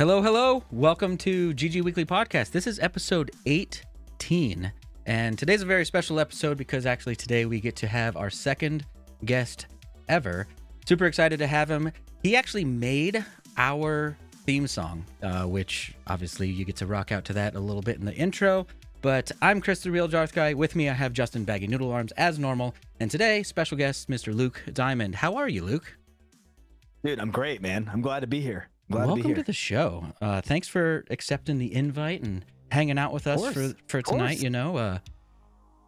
Hello, hello. Welcome to GG Weekly Podcast. This is episode 18, and today's a very special episode because actually today we get to have our second guest ever. Super excited to have him. He actually made our theme song, which obviously you get to rock out to that a little bit in the intro. But I'm Chris, the Real Jarth Guy. With me, I have Justin Baggy Noodle Arms as normal. And today, special guest, Mr. LukeDimond. How are you, Luke? Dude, I'm great, man. I'm glad to be here. Welcome to the show. Thanks for accepting the invite and hanging out with us for tonight. You know,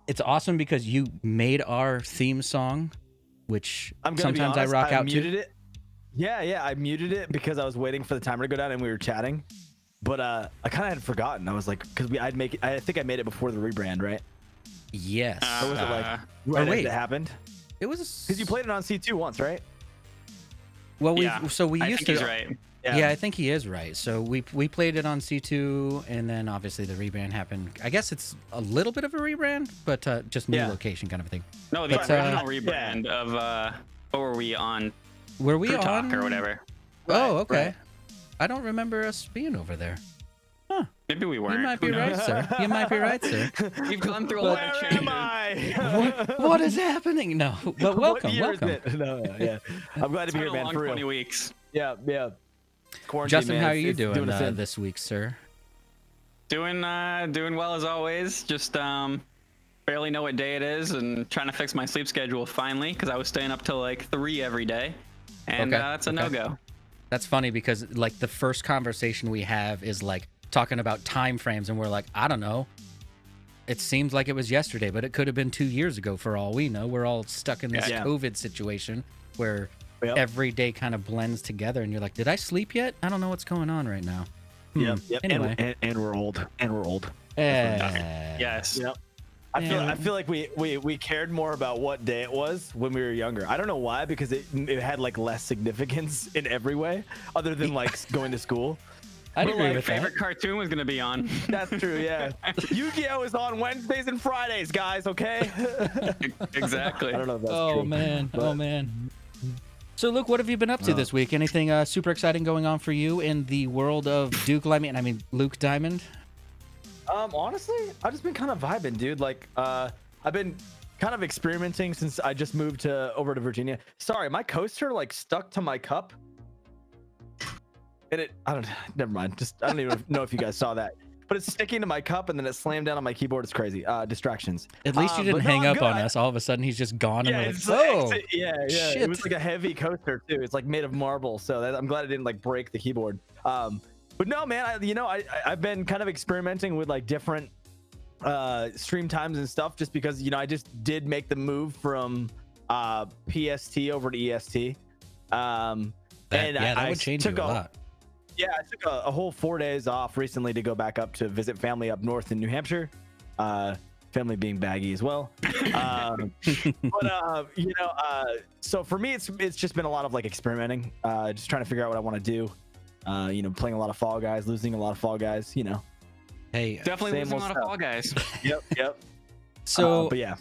it's awesome because you made our theme song, which sometimes I rock out to. It. Yeah, I muted it because I was waiting for the timer to go down and we were chatting. But I kind of had forgotten. I was like, because I'd make it. I think I made it before the rebrand, right? Yes. Or was it like right as it happened? It was because you played it on C2 once, right? Well, we I used think he's right. Yeah, I think he is right. So we played it on C2, and then obviously the rebrand happened. I guess it's a little bit of a rebrand, but just new location kind of a thing. No, the original rebrand of what were we on? Were we Talk on or whatever? Oh, okay. Right. I don't remember us being over there. Huh. Maybe we weren't. You might be right, sir. You might be right, sir. We've gone through a lot of changes. Where am I? What is happening? No, but welcome. No, yeah. I'm glad to be here, man. For real. 20 weeks. Yeah. Quarantine, Justin, man, how are you it's doing a thing. this week, sir? Doing well as always. Just barely know what day it is and trying to fix my sleep schedule finally because I was staying up till like 3 every day, and that's a no-go. That's funny because like the first conversation we have is like talking about time frames, and we're like, I don't know. It seems like it was yesterday, but it could have been 2 years ago for all we know. We're all stuck in this COVID situation where every day kind of blends together, and you're like, did I sleep yet? I don't know what's going on right now. Yep. Anyway. And we're old. Yes. Yep. I feel like we cared more about what day it was when we were younger. I don't know why, because it had like less significance in every way other than like going to school. I'd agree with favorite that. cartoon was gonna be on. That's true, yeah. Yu-Gi-Oh is on Wednesdays and Fridays, guys, okay? Exactly. I don't know if that's true. Oh man. So Luke, what have you been up to this week? Anything super exciting going on for you in the world of LukeDimond? Honestly, I've just been kind of vibing, dude. Like, I've been kind of experimenting since I just moved over to Virginia. Sorry, my coaster like stuck to my cup. And never mind. I don't even know if you guys saw that. But it's sticking to my cup and then it slammed down on my keyboard. It's crazy. Distractions. At least you didn't hang up on us. All of a sudden he's just gone. Yeah, and we're like, shit. It was like a heavy coaster too. It's like made of marble. So I'm glad it didn't like break the keyboard. But no, man, I've been kind of experimenting with like different stream times and stuff just because, I just did make the move from PST over to EST. That would change you a lot. Yeah, I took a whole 4 days off recently to go back up to visit family up north in New Hampshire. Family being Baggy as well. So for me, it's just been a lot of like experimenting, just trying to figure out what I want to do. Playing a lot of Fall Guys, losing a lot of Fall Guys. Hey, definitely losing a lot of Fall Guys. Yep. So, but yeah,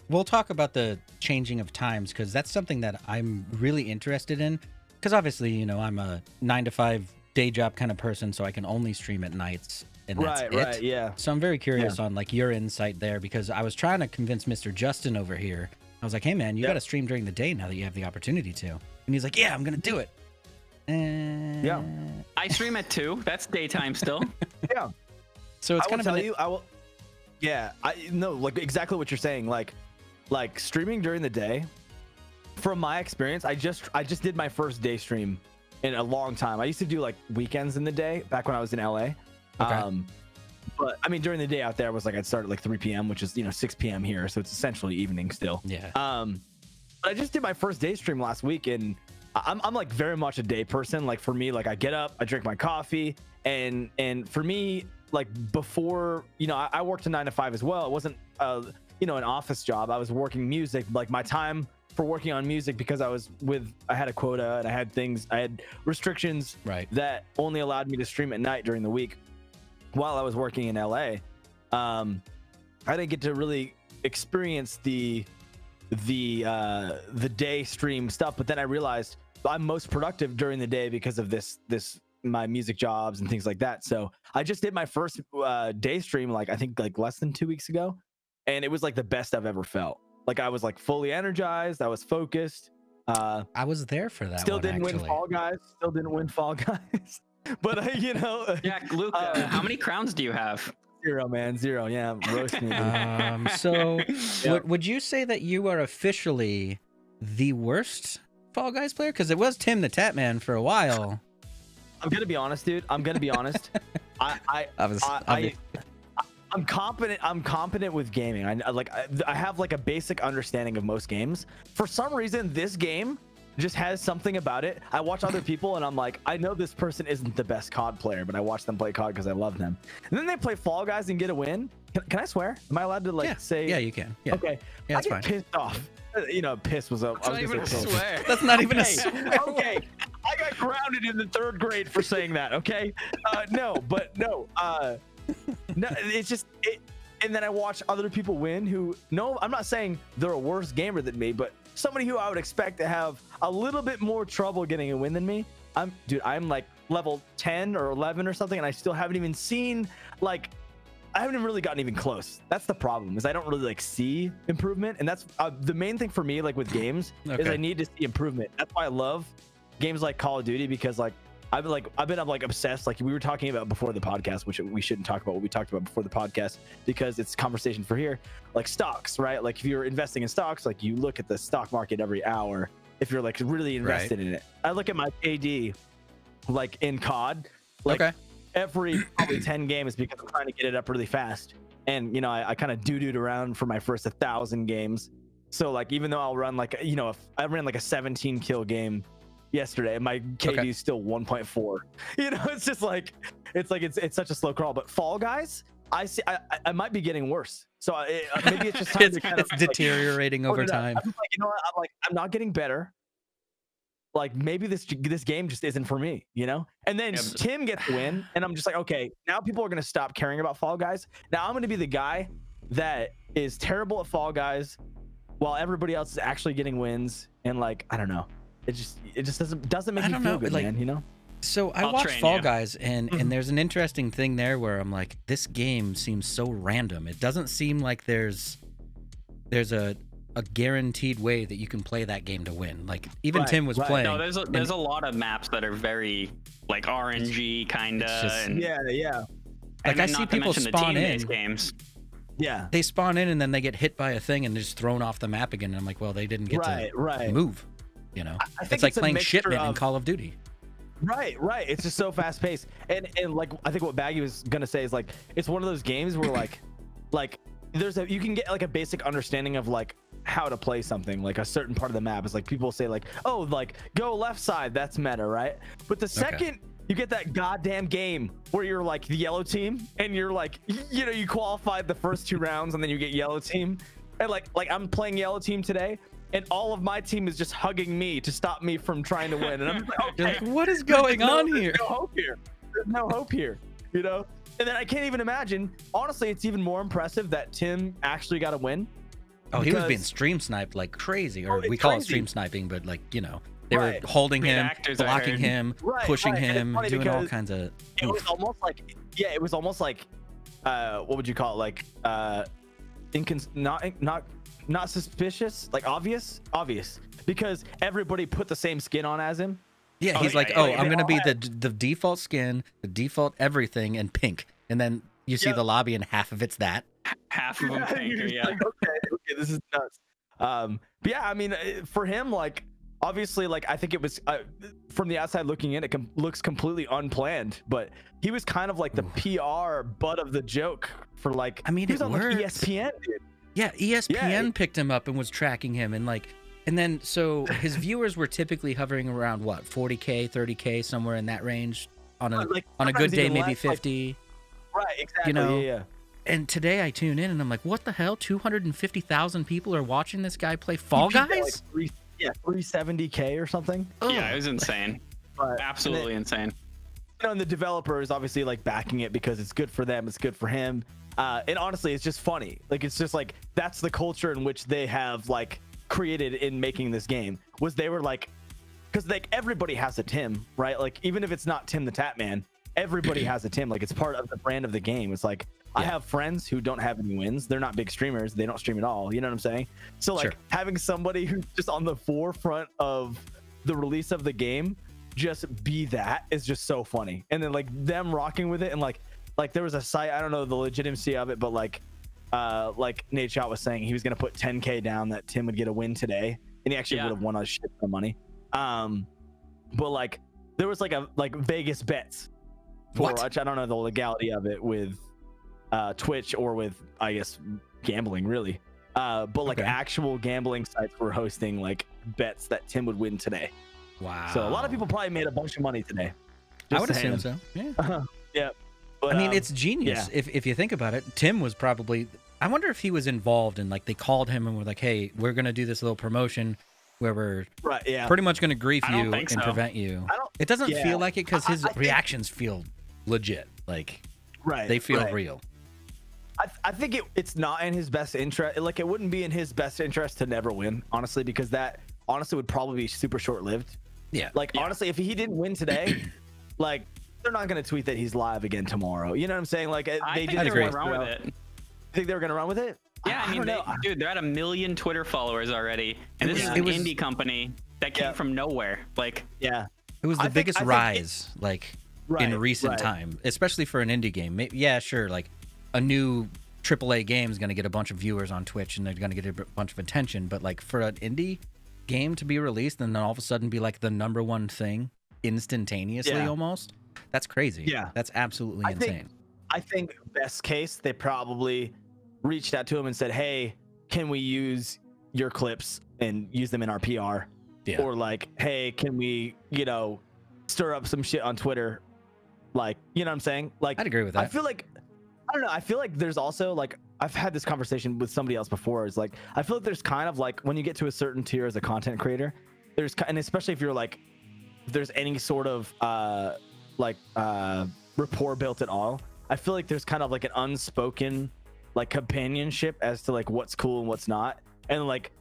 we'll talk about the changing of times because that's something that I'm really interested in. Because obviously, I'm a 9-to-5 day job kind of person, so I can only stream at nights, and that's it. Right, yeah. So I'm very curious on like your insight there because I was trying to convince Mr. Justin over here. I was like, hey man, you got to stream during the day now that you have the opportunity to. And he's like, yeah, I'm gonna do it. Yeah. I stream at 2. That's daytime still. Yeah. So it's kind of I will. Yeah, I know like exactly what you're saying. Like streaming during the day. From my experience, I just did my first day stream in a long time. I used to do like weekends in the day back when I was in LA. Okay. But I mean, during the day out there was like I'd start at like 3 p.m., which is 6 p.m. here, so it's essentially evening still. Yeah. But I just did my first day stream last week, and I'm like very much a day person. Like for me, like I get up, I drink my coffee, and for me, like before, I worked a 9-to-5 as well. It wasn't an office job. I was working music. Like my time for working on music, because I had a quota and I had restrictions that only allowed me to stream at night during the week while I was working in LA. I didn't get to really experience the day stream stuff, but then I realized I'm most productive during the day because of this my music jobs and things like that. So I just did my first day stream, like I think like less than 2 weeks ago, and it was like the best I've ever felt. Like I was like fully energized, I was focused. I was there for that. Still didn't win Fall Guys. Still didn't win Fall Guys. But you know, yeah, Luke, how many crowns do you have? 0, man, 0. Yeah, roast me. So would you say that you are officially the worst Fall Guys player? Because it was Tim the Tatman for a while. I'm gonna be honest, dude. I'm gonna be honest. I'm competent. I'm competent with gaming. I have like a basic understanding of most games. For some reason, this game just has something about it. I watch other people and I'm like, I know this person isn't the best COD player, but I watch them play COD because I love them. And then they play Fall Guys and get a win. Can I swear? Am I allowed to like say? Yeah, you can. Yeah. Okay. Yeah, that's fine. Pissed off. You know, piss was up. That's not even a swear. That's not even a swear. Okay. I got grounded in the 3rd grade for saying that. Okay. No. No, it's just it. And then I watch other people win who, no, I'm not saying they're a worse gamer than me, but somebody who I would expect to have a little bit more trouble getting a win than me. I'm like level 10 or 11 or something, and I still haven't even seen, like, I haven't really gotten even close. That's the problem, is I don't really like see improvement. And that's the main thing for me, like with games, is I need to see improvement. That's why I love games like Call of Duty, because like I've been obsessed, like we were talking about before the podcast, which we shouldn't talk about what we talked about before the podcast because it's conversation for here, like stocks, right? Like if you're investing in stocks, like you look at the stock market every hour if you're like really invested in it. I look at my KD like in COD, like every probably 10 games because I'm trying to get it up really fast. And you know, I kind of doo-dooed around for my first 1,000 games. So like even though I'll run like, you know, if I ran like a 17 kill game yesterday, my KD is still 1.4. You know, it's just like it's such a slow crawl. But Fall Guys, I might be getting worse. So maybe it's just time to kind of deteriorating over time. I'm like, you know what? I'm not getting better. Like maybe this game just isn't for me, you know? And then Tim gets the win, and I'm just like, okay, now people are gonna stop caring about Fall Guys. Now I'm gonna be the guy that is terrible at Fall Guys while everybody else is actually getting wins. And like, I don't know. It just doesn't make me feel good, like, man, you know? So I watched Fall Guys, and there's an interesting thing there where I'm like, this game seems so random. It doesn't seem like there's a guaranteed way that you can play that game to win. Like even Tim was playing. No, there's a lot of maps that are very like RNG kind of. Yeah. Like I see people spawn in games. Yeah, they spawn in and then they get hit by a thing and they're just thrown off the map again. And I'm like, well, they didn't get to move. You know, I think it's like playing shipment in Call of Duty. Right. It's just so fast paced, and like I think what Baggy was gonna say is like it's one of those games where like you can get like a basic understanding of like how to play something, like a certain part of the map is like people say like, oh, like go left side, that's meta, right? But the second you get that goddamn game where you're like the yellow team and you're like, you know, you qualified the first 2 rounds and then you get yellow team, and like I'm playing yellow team today, and all of my team is just hugging me to stop me from trying to win. And I'm like, okay, like, what is going on here? There's no hope here. There's no hope here, you know? And then I can't even imagine. Honestly, it's even more impressive that Tim actually got a win. Oh, he was being stream sniped like crazy. Or we call it stream sniping, but like, you know, they were holding him, blocking him, pushing him, doing all kinds of... It was almost like, it was almost like, what would you call it? Like, not suspicious, like obvious, because everybody put the same skin on as him. Yeah, he's like, I'm gonna be the default skin, the default everything, and pink. And then you see the lobby, and half of it's that. Half of them pink. Yeah. Like, okay, this is nuts. But yeah, I mean, for him, like obviously, like I think it was from the outside looking in, it looks completely unplanned. But he was kind of like the PR butt of the joke for like. I mean, he was on like ESPN, dude. Yeah, ESPN picked him up and was tracking him, and like, and then so his viewers were typically hovering around what, 40K, 30K, somewhere in that range on a good day, maybe 50. Like, right, exactly. You know, yeah. And today I tune in and I'm like, what the hell? 250,000 people are watching this guy play Fall Guys? Like 370K or something. Yeah, it was insane. Absolutely insane. You know, and the developer is obviously like backing it because it's good for them, it's good for him. And honestly, it's just funny. Like, it's just like, that's the culture in which they have like created in making this game, was they were like, because like everybody has a Tim, right? Like even if it's not Tim the Tap Man, everybody has a Tim. Like it's part of the brand of the game. It's like I have friends who don't have any wins. They're not big streamers. They don't stream at all. You know what I'm saying? So like having somebody who's just on the forefront of the release of the game just be that is just so funny. And then like them rocking with it, and like there was a site, I don't know the legitimacy of it, but like Nate Shot was saying he was gonna put 10K down that Tim would get a win today, and he actually would have won a shit ton of money. But like there was like Vegas bets for which I don't know the legality of it with Twitch or with I guess gambling really. But like actual gambling sites were hosting like bets that Tim would win today. Wow. So a lot of people probably made a bunch of money today. I would assume so. Yeah. Yeah. But, I mean, it's genius. If you think about it, Tim was probably, I wonder if he was involved in like they called him and were like, hey, we're going to do this little promotion where we're pretty much going to grief you and prevent you. It doesn't feel like it because his reactions feel legit. Like they feel real. I think it's not in his best interest. Like it wouldn't be in his best interest to never win, honestly, because that honestly would probably be super short-lived. Yeah. Like honestly, if he didn't win today, like they're not going to tweet that he's live again tomorrow. You know what I'm saying? Like they just went run with it. You think they were going to run with it? Yeah, I mean, dude, they're at 1 million Twitter followers already, and this is an indie company that came from nowhere. Like, it was the biggest rise, like in recent time, especially for an indie game. Yeah, sure, like a new AAA game is going to get a bunch of viewers on Twitch, and they're going to get a bunch of attention. But like for an indie game to be released and then all of a sudden be like the #1 thing instantaneously, almost, that's crazy. Yeah, that's absolutely insane. I think best case they probably reached out to him and said, hey, can we use your clips and use them in our PR? Or like, hey, can we, stir up some shit on Twitter? Like, you know what I'm saying? Like, I'd agree with that. I feel like, I don't know, I feel like there's also like, I've had this conversation with somebody else before. It's like, I feel like there's kind of like when you get to a certain tier as a content creator, and especially if you're like, if there's any sort of rapport built at all, I feel like there's kind of like an unspoken like companionship as to like what's cool and what's not, and like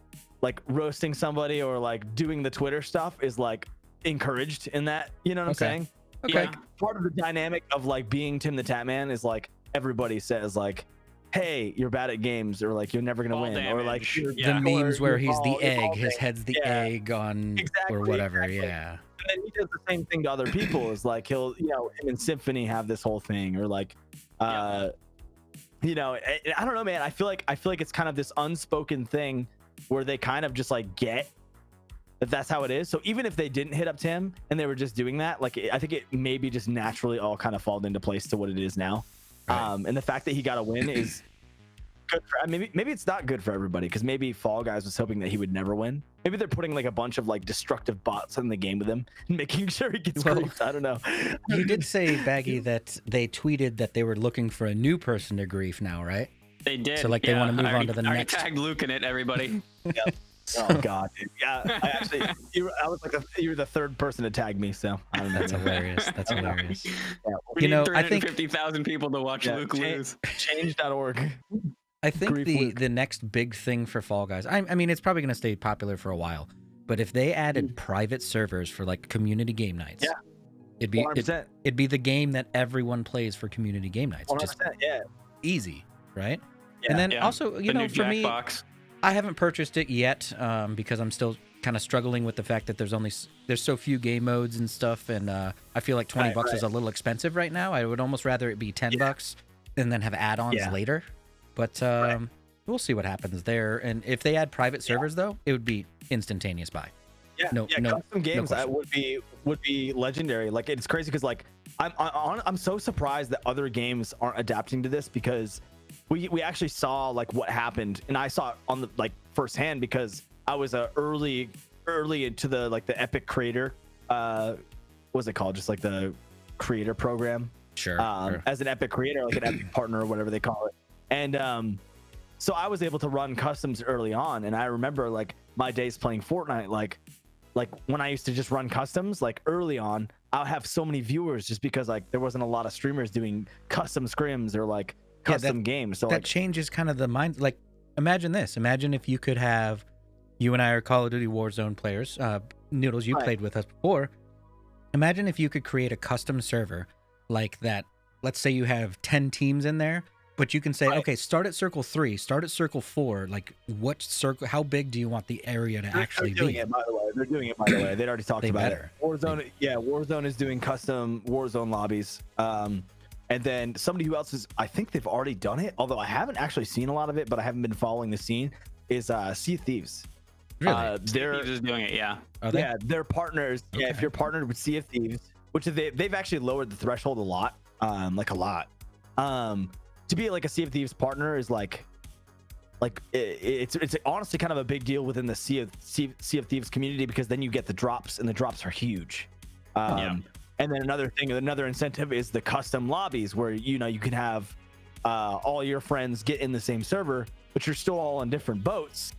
roasting somebody or like doing the Twitter stuff is like encouraged in that, you know what I'm saying? Like part of the dynamic of like being Tim the Tap Man is like everybody says like, hey, you're bad at games, or like you're never gonna win, or like the memes where he's the egg, his head's the egg on or whatever. And then he does the same thing to other people. Is like he'll him and Symphony have this whole thing, or like I don't know, man. I feel like it's kind of this unspoken thing where they kind of just like get that that's how it is. So even if they didn't hit up Tim and they were just doing that, like I think it maybe just naturally all kind of fall into place to what it is now. And the fact that he got a win is good for, maybe it's not good for everybody, because maybe Fall Guys was hoping that he would never win. Maybe they're putting like a bunch of like destructive bots in the game with him and making sure he gets griefed. I don't know. You did say, Baggy, that they tweeted that they were looking for a new person to grief now, right? They did. So like they want to move on to the next. I tagged Luke in it, everybody. Oh God, dude. Yeah, I actually, you were the third person to tag me, so I don't know. That's hilarious. That's hilarious. We need 350,000 people to watch Luke lose. Change.org. I think the next big thing for Fall Guys, I mean, it's probably going to stay popular for a while, but if they added private servers for like community game nights, it'd be the game that everyone plays for community game nights. 100%, just yeah, easy, right? And then also, for me, I haven't purchased it yet because I'm still kind of struggling with the fact that there's so few game modes and stuff, and I feel like $20 is a little expensive right now. I would almost rather it be $10 and then have add-ons later. But we'll see what happens there. And if they add private servers, though, it would be instantaneous buy. Custom games that would be legendary. Like it's crazy because like I'm so surprised that other games aren't adapting to this, because we actually saw like what happened, and I saw it on the like firsthand because I was early into the like the Epic Creator what's it called, just like the creator program, as an Epic Creator, like an Epic partner or whatever they call it. And so I was able to run customs early on, and I remember like my days playing Fortnite, like when I used to just run customs like early on, I'll have so many viewers just because like there wasn't a lot of streamers doing custom scrims or like custom games. So that changes kind of the mind. Like imagine this, imagine if you could have, you and I are Call of Duty Warzone players, Noodles, you played with us before. Imagine if you could create a custom server like that. Let's say you have 10 teams in there, but you can say, okay, start at circle 3, start at circle 4. Like, what circle? How big do you want the area to actually be? They're doing it, by the way. They'd already talked about it. Warzone, Warzone is doing custom Warzone lobbies. And then somebody who else is, I think they've already done it, although I haven't actually seen a lot of it, but I haven't been following the scene, is Sea of Thieves. Really? Sea of Thieves is doing it, yeah. Yeah, they're partners. Okay. Yeah, if you're partnered with Sea of Thieves, which they've actually lowered the threshold a lot, like a lot. To be like a Sea of Thieves partner is like it's honestly kind of a big deal within the Sea of Thieves community, because then you get the drops, and the drops are huge. And then another incentive is the custom lobbies, where you can have all your friends get in the same server, but you're still all on different boats,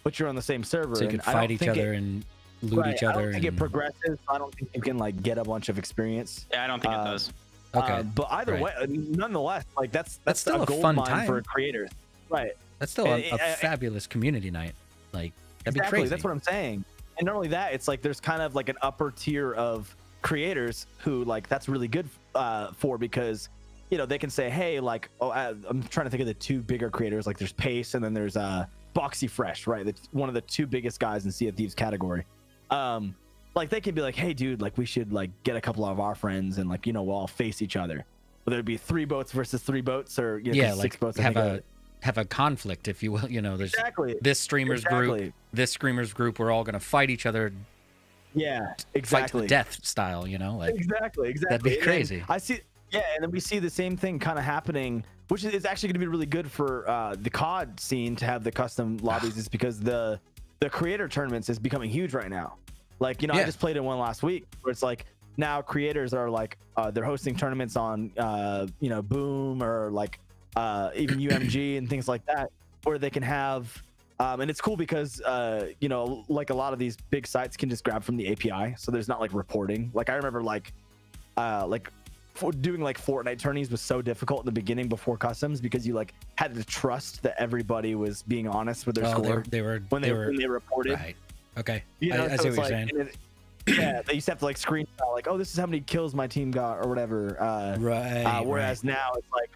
but you're on the same server. So you could fight each other and loot each other. I don't think it progresses. I don't think you can like get a bunch of experience. Yeah, I don't think it does. Okay, but either way, nonetheless, like that's still a gold fun mine time for creators, right? That's still a fabulous community night. Like, that'd be crazy. That's what I'm saying. And not only that, it's like there's kind of like an upper tier of creators who like that's really good for, because they can say, hey, like, I'm trying to think of the two bigger creators. Like, there's Pace, and then there's Boxy Fresh, right? That's one of the two biggest guys in Sea of Thieves category. Like, they can be like, hey, dude, like, we should like get a couple of our friends, and like, we'll all face each other. Whether it be 3 boats versus 3 boats, or 6 boats. Have a conflict, if you will. There's this streamers group, this streamers group. We're all gonna fight each other. Yeah, exactly. Fight to the death style, like exactly. That'd be crazy. I see. Yeah, and then we see the same thing kind of happening, which is actually going to be really good for the COD scene to have the custom lobbies, is because the creator tournaments is becoming huge right now. Like, I just played in one last week where it's like now creators are like they're hosting tournaments on Boom, or like even UMG and things like that, where they can have and it's cool because like a lot of these big sites can just grab from the API, so there's not like reporting. Like, I remember doing like Fortnite tourneys was so difficult in the beginning before customs, because you like had to trust that everybody was being honest with their score. They were when they reported. Right. Okay. I see what you're saying. They used to have to like screenshot like, oh, this is how many kills my team got, or whatever. Whereas now it's like,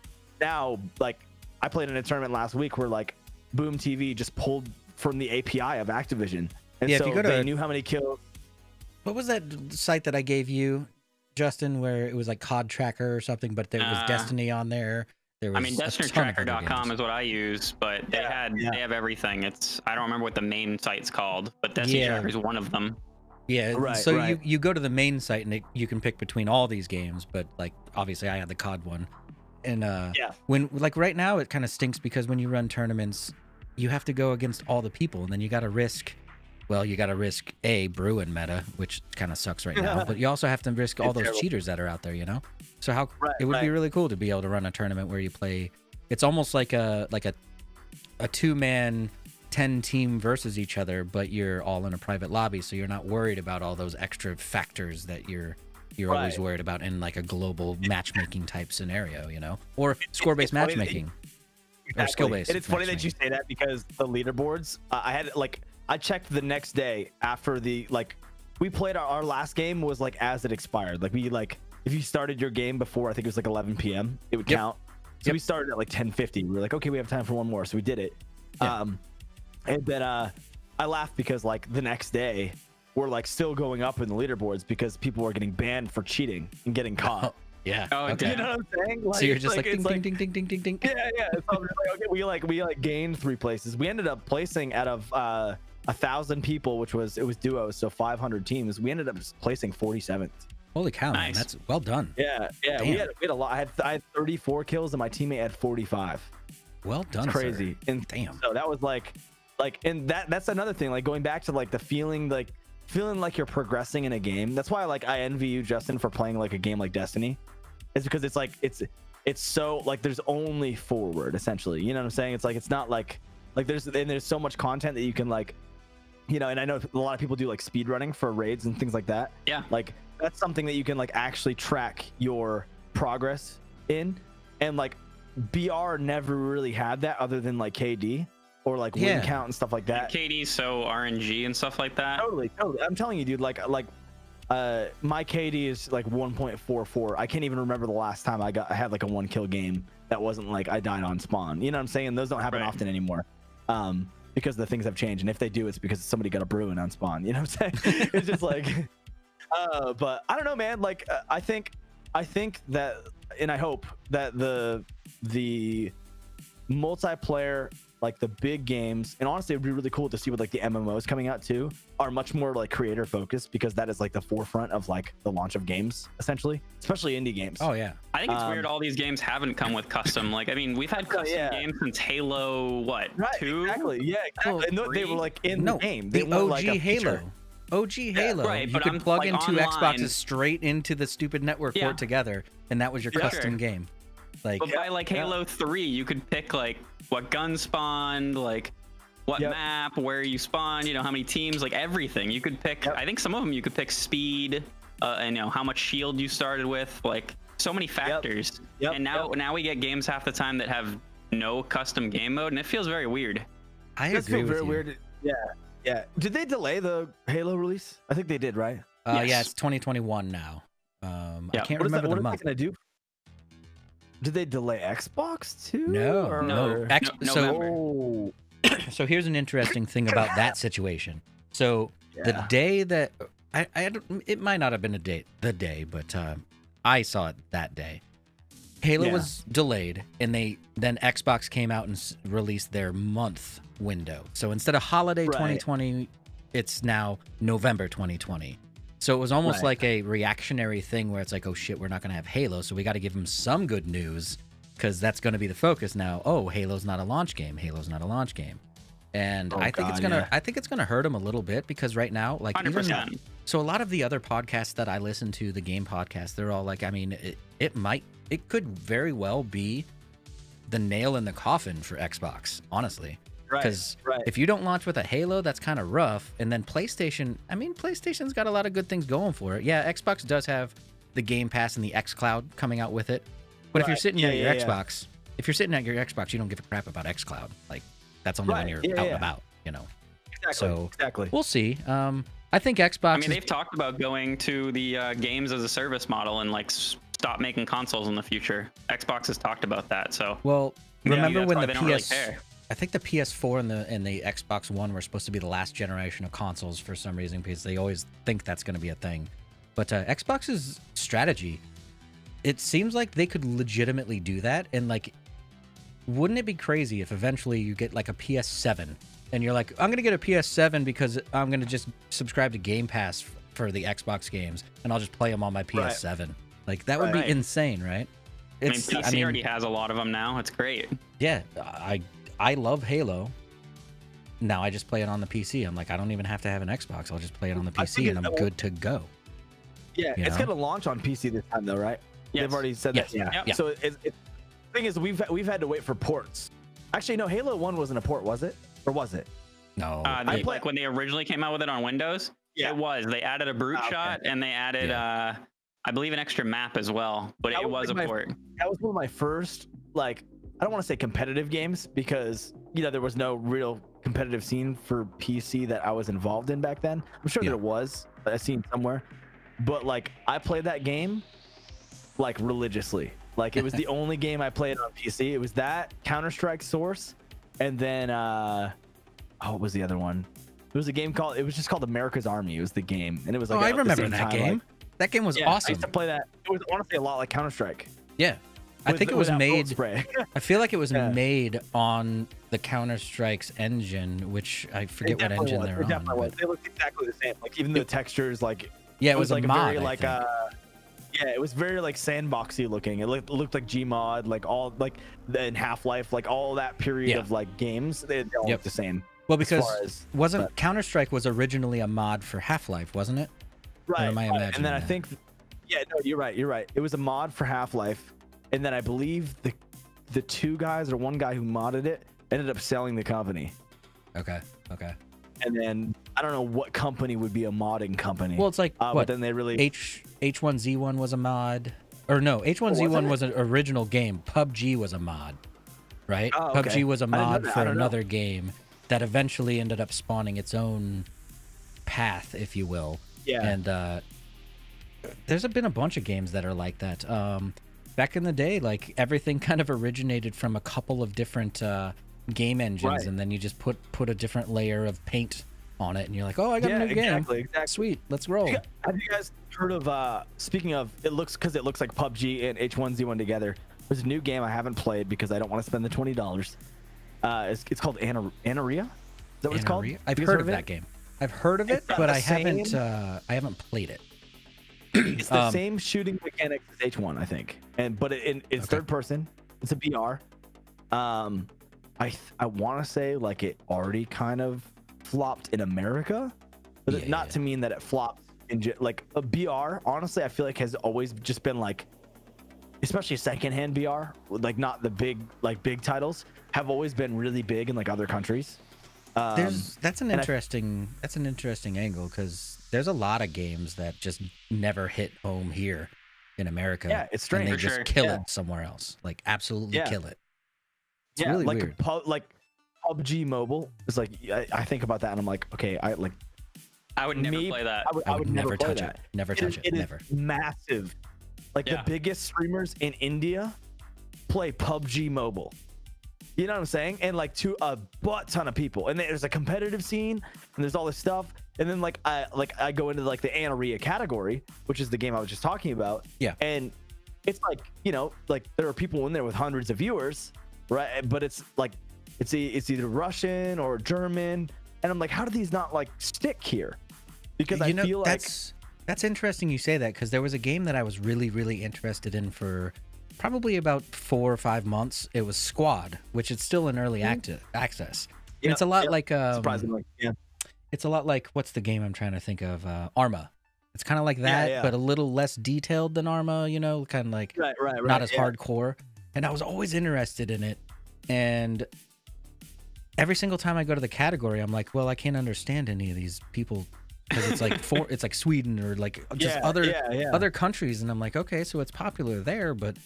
I played in a tournament last week where like Boom TV just pulled from the API of Activision, and so they knew how many kills. What was that site that I gave you, Justin, where it was like COD Tracker or something, but there was Destiny on there? There was DestinyTracker.com is what I use, but they have everything. I don't remember what the main site's called, but Destiny Tracker is one of them. Yeah, right. You go to the main site and you can pick between all these games, but like obviously I had the COD one. And when like right now it kind of stinks, because when you run tournaments, you have to go against all the people, and then you got to risk a Bruin meta, which kind of sucks right now, but you also have to risk all those cheaters that are out there, So it would be really cool to be able to run a tournament where you play. It's almost like a 2-man 10 team versus each other, but you're all in a private lobby, so you're not worried about all those extra factors that you're always worried about in like a global matchmaking type scenario, or score-based matchmaking. Or skill-based. And it's funny that you say that, because the leaderboards, I checked the next day after we played our last game was like as it expired. Like, if you started your game before, I think it was like 11 p.m., it would count. So we started at like 10:50. We were like, okay, we have time for one more, so we did it. And then I laughed because like the next day we're like still going up in the leaderboards because people were getting banned for cheating and getting caught. Yeah. Oh, okay. You know what I'm saying? So you're just like ding, ding, ding, ding, ding, ding, ding. Yeah. So I'm just like, okay, we gained 3 places. We ended up placing out of 1,000 people, which was duos, so 500 teams. We ended up placing 47th. Holy cow, man, that's well done. Yeah. We had a lot. I had 34 kills, and my teammate had 45. Well done. It's crazy. Sir. And damn. So that was like, and that's another thing. Like, going back to like the feeling like you're progressing in a game. That's why I envy you, Justin, for playing like a game like Destiny. It's because it's like it's so like there's only forward, essentially. You know what I'm saying? It's like it's not like there's so much content that you can like, and I know a lot of people do like speed running for raids and things like that. Yeah. Like, that's something that you can like actually track your progress in, and like BR never really had that other than like KD. or like win count and stuff like that. KD's so RNG and stuff like that. Totally. I'm telling you, dude. Like my KD is like 1.44. I can't even remember the last time I had like a 1-kill game that wasn't like I died on spawn. You know what I'm saying? Those don't happen often anymore. Because the things have changed, and if they do, it's because somebody got a Bruin on spawn. You know what I'm saying? It's just like, but I don't know, man. Like I think that, and I hope that the multiplayer, like the big games, and honestly, it'd be really cool to see what like the MMOs coming out too are much more like creator focused, because that is like the forefront of like the launch of games, essentially, especially indie games. Oh yeah, I think it's weird all these games haven't come with custom. Like, I mean, we've had custom games since Halo, what, 2? Exactly. Yeah, exactly. And they were like in the game. The OG like Halo. OG Halo. Right, you but could plug into online, Xboxes straight into the stupid network port together, and that was your custom game. Like, but by like Halo 3, you could pick like what gun spawned, like what map, where you spawn, you know, how many teams, like everything. You could pick, I think some of them you could pick speed, and you know, how much shield you started with, like so many factors. And now we get games half the time that have no custom game mode, and it feels very weird. I agree with you. Weird. Yeah. Did they delay the Halo release? I think they did, right? Yes. Yeah, it's 2021 now. I can't remember the month. What are they gonna do? Did they delay Xbox too? No. So here's an interesting thing about that situation. So the day that it might not have been the day, but I saw it that day. Halo was delayed, and then Xbox came out and released their month window. So instead of holiday 2020, it's now November 2020. So it was almost like a reactionary thing where it's like, oh shit, we're not going to have Halo, so we got to give them some good news, because that's going to be the focus now. Oh, Halo's not a launch game. Halo's not a launch game. And I think it's gonna hurt them a little bit, because right now, like 100%. So a lot of the other podcasts that I listen to, the game podcasts, they're all like, I mean, it could very well be the nail in the coffin for Xbox, honestly. Because if you don't launch with a Halo, that's kind of rough. And then PlayStation, I mean, PlayStation's got a lot of good things going for it. Yeah, Xbox does have the Game Pass and the xCloud coming out with it. But if you're sitting at your Xbox, if you're sitting at your Xbox, you don't give a crap about xCloud. Like, that's only when you're out and about, you know. Exactly. We'll see. I think Xbox. I mean, they've talked about going to the games as a service model and like stop making consoles in the future. Xbox has talked about that. So remember when the PS. I think the PS4 and the Xbox One were supposed to be the last generation of consoles for some reason, because they always think that's going to be a thing. But Xbox's strategy, it seems like they could legitimately do that. And like, wouldn't it be crazy if eventually you get like a PS7 and you're like, I'm going to get a PS7 because I'm going to just subscribe to Game Pass for the Xbox games, and I'll just play them on my PS7. Like, that would be insane, right? I mean, PC already has a lot of them now. It's great. Yeah, I love Halo. Now I just play it on the PC. I'm like, I don't even have to have an Xbox. I'll just play it on the PC, and I'm good to go. Yeah, it's going to launch on PC this time, though, right? Yes. They've already said that. Yeah. So the thing is, we've had to wait for ports. Actually, no, Halo 1 wasn't a port, was it? Or was it? No. Like when they originally came out with it on Windows, it was. They added a brute shot, and they added, I believe, an extra map as well. But it was a port. That was one of my first, like, I don't want to say competitive games, because, you know, there was no real competitive scene for PC that I was involved in back then. I'm sure there was a scene somewhere, but like, I played that game like religiously. Like, it was the only game I played on PC. It was that, Counter-Strike Source, and then what was the other one? It was a game called, it was just called America's Army. It was the game, and it was like I remember that game. Like, that game was awesome. I used to play that. It was honestly a lot like Counter-Strike. Yeah. I think it was made. I feel like it was made on the Counter-Strike's engine, which I forget what engine they're on. They looked exactly the same. Like, even the textures, like it was like a mod. Very, like it was very like sandboxy looking. It looked like Gmod, like all like in Half-Life, like all that period of like games. They all look the same. Well, because Counter-Strike was originally a mod for Half-Life, wasn't it? Right. Or am I imagining and then that? I think, no, you're right. It was a mod for Half-Life. And then I believe the two guys or one guy who modded it ended up selling the company. Okay. And then I don't know what company would be a modding company. Well, it's like but then they really H1Z1 was a mod, or no, H1Z1 was an original game. PUBG was a mod. right? Oh, okay. PUBG was a I didn't know mod that. for I don't know. another game that eventually ended up spawning its own path, if you will. Yeah. And there's been a bunch of games that are like that. Back in the day, like everything kind of originated from a couple of different game engines, Right. and then you just put a different layer of paint on it, and you're like, oh, I got a new exactly. game. Sweet, let's roll. Have you guys heard of? Speaking of, it looks like PUBG and H1Z1 together. There's a new game I haven't played because I don't want to spend the $20. It's called Anaria. Is that what it's called? I've heard of that game. I've heard of it, but I haven't played it. It's the same shooting mechanics as H1, I think, but it's third person. It's a VR. I want to say like it already kind of flopped in America, but not to mean that it flopped in like a VR. Honestly, I feel like has always just been like, especially secondhand VR, like not the big titles, have always been really big in like other countries. That's an interesting angle, because there's a lot of games that just never hit home here in America. Yeah, it's strange. And they just kill it somewhere else, like absolutely kill it. It's really like weird. like PUBG Mobile is like, I think about that and I'm like, okay, I would never play that. I would never touch play that. it. Never touch it. Never. Is massive. Like the biggest streamers in India play PUBG Mobile. You know what I'm saying? And like to a butt ton of people. And there's a competitive scene and there's all this stuff. And then I go into like the Anaria category, which is the game I was just talking about. Yeah. And it's like, like there are people in there with hundreds of viewers, right? But it's like it's either Russian or German. And I'm like, how do these not like stick here? Because I feel like that's interesting you say that, because there was a game that I was really, really interested in for probably about 4 or 5 months. It was Squad, which is still in early access. And it's a lot like surprisingly, it's a lot like, what's the game I'm trying to think of? Arma. It's kind of like that, but a little less detailed than Arma. Kind of like right, not as hardcore. And I was always interested in it. And every single time I go to the category, I'm like, well, I can't understand any of these people, because it's like it's like Sweden or like just other countries, and I'm like, okay, so it's popular there, but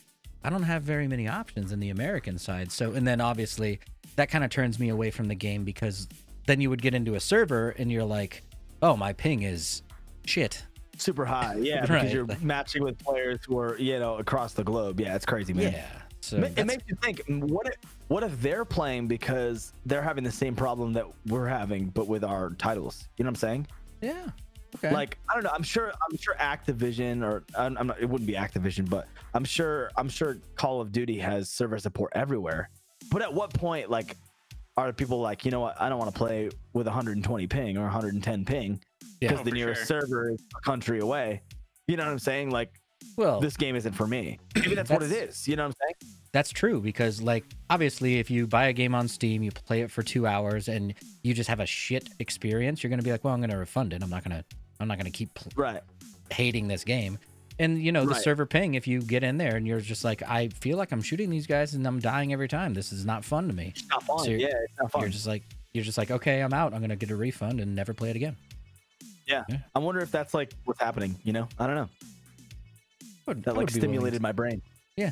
I don't have very many options in the American side. So, and then obviously that kind of turns me away from the game, because then you would get into a server and you're like, oh, my ping is shit. Super high, because you're matching with players who are across the globe. Yeah, it's crazy, man. Yeah, so it makes you think, what if they're playing because they're having the same problem that we're having, but with our titles? You know what I'm saying? Yeah. Okay. Like, I don't know. I'm sure Activision, or I'm not. It wouldn't be Activision, but I'm sure Call of Duty has server support everywhere. But at what point, like, are people like, you know what? I don't want to play with 120 ping or 110 ping because the nearest server is a country away. You know what I'm saying? Like, well, this game isn't for me. Maybe that's what it is. You know what I'm saying? That's true, because like obviously if you buy a game on Steam, you play it for 2 hours and you just have a shit experience, you're going to be like, well, I'm going to refund it. I'm not going to keep hating this game. And the server ping, if you get in there and you're just like, I feel like I'm shooting these guys and I'm dying every time. This is not fun to me. It's not fun. So it's not fun. You're just like, okay, I'm out. I'm going to get a refund and never play it again. Yeah. I wonder if that's like what's happening, I don't know. That like stimulated my brain. Yeah,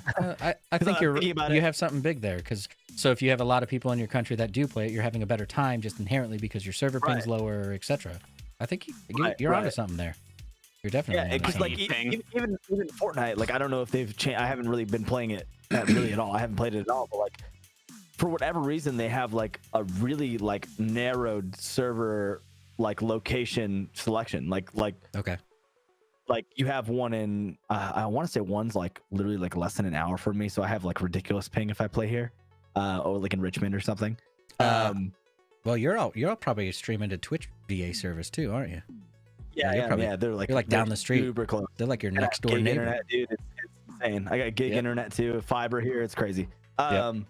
I think you have something big there, because if you have a lot of people in your country that do play it, you're having a better time just inherently because your server ping's lower, etc. I think you're onto something there. You're definitely because like even Fortnite, like I don't know if they've changed. I haven't really been playing it really at all. I haven't played it at all, but like for whatever reason, they have like a really like narrowed server like location selection. Like okay. Like you have one in, I want to say one's like literally like less than an hour for me. So I have like ridiculous ping if I play here, or like in Richmond or something. Well, you're all probably streaming to Twitch VA service too, aren't you? Yeah. They're like down the street. Super close. They're like your next door neighbor. Internet, dude. It's insane. I got gig internet too, fiber here. It's crazy. And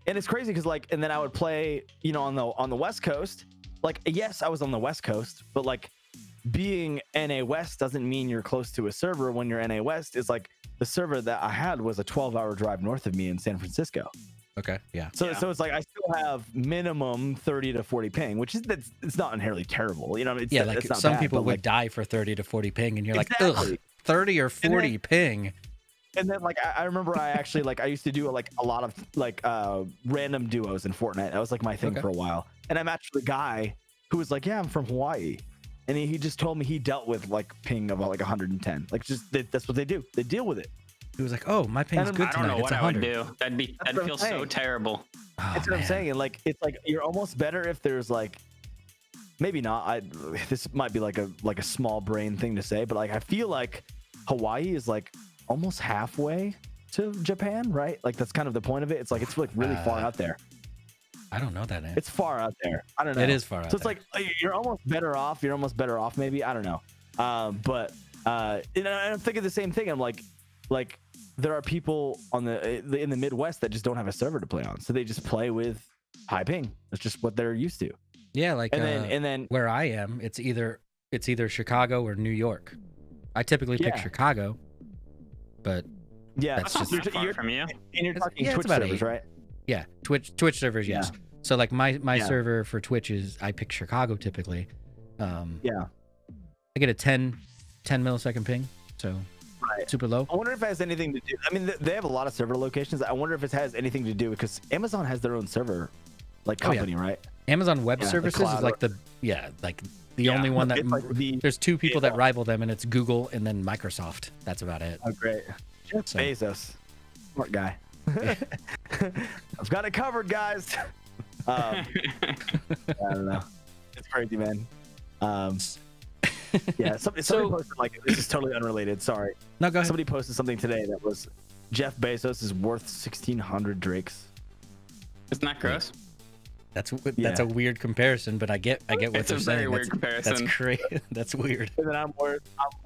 it's crazy because like, and then I would play, on the West Coast. Like, yes, I was on the West Coast, but like, being NA West doesn't mean you're close to a server. When you're NA West, it's like the server that I had was a 12-hour drive north of me in San Francisco. Okay, yeah. So it's like I still have minimum 30 to 40 ping, which is it's not inherently terrible. It's like it's not some bad, people would like, die for 30 to 40 ping, and you're like, ugh, 30 or 40 ping. And then like I remember I actually like I used to do like a lot of like random duos in Fortnite. That was like my thing for a while. And I matched with a guy who was like, yeah, I'm from Hawaii. And he just told me he dealt with like ping of like 110. Like just that's what they do. They deal with it. He was like, "Oh, my ping's good tonight. I don't know it's what 100. I would do. That'd feel so terrible. Oh, that's what I'm saying. And like it's like you're almost better if there's like maybe not. This might be like a small brain thing to say, but like I feel like Hawaii is like almost halfway to Japan, right? Like that's kind of the point of it. It's like it's like really far out there. I don't know that. It's far out there. I don't know. It is far out. So it's like you're almost better off. You're almost better off, maybe. I don't know. But you know, I'm thinking the same thing. I'm like there are people in the Midwest that just don't have a server to play on, so they just play with high ping. That's just what they're used to. Yeah, like and then where I am, it's either Chicago or New York. I typically pick Chicago, but that's just not far from you. And you're talking Twitch servers, right? Yeah, Twitch servers, yes. So like my server for Twitch is I pick Chicago typically. I get a 10 millisecond ping, so super low. I wonder if it has anything to do. I mean, they have a lot of server locations. I wonder if it has anything to do because Amazon has their own server, like company, right? Amazon Web Services is like the only one that like there's two people that rival them, and it's Google and then Microsoft. That's about it. Oh, great. Jeff Bezos, smart guy. I've got it covered, guys. I don't know. It's crazy, man. Somebody posted like this is totally unrelated. Sorry. No, go ahead. Somebody posted something today that was Jeff Bezos is worth 1,600 Drakes. Isn't that gross? That's a weird comparison, but I get what you're saying. It's a very weird comparison. That's crazy. That's weird. And then I'm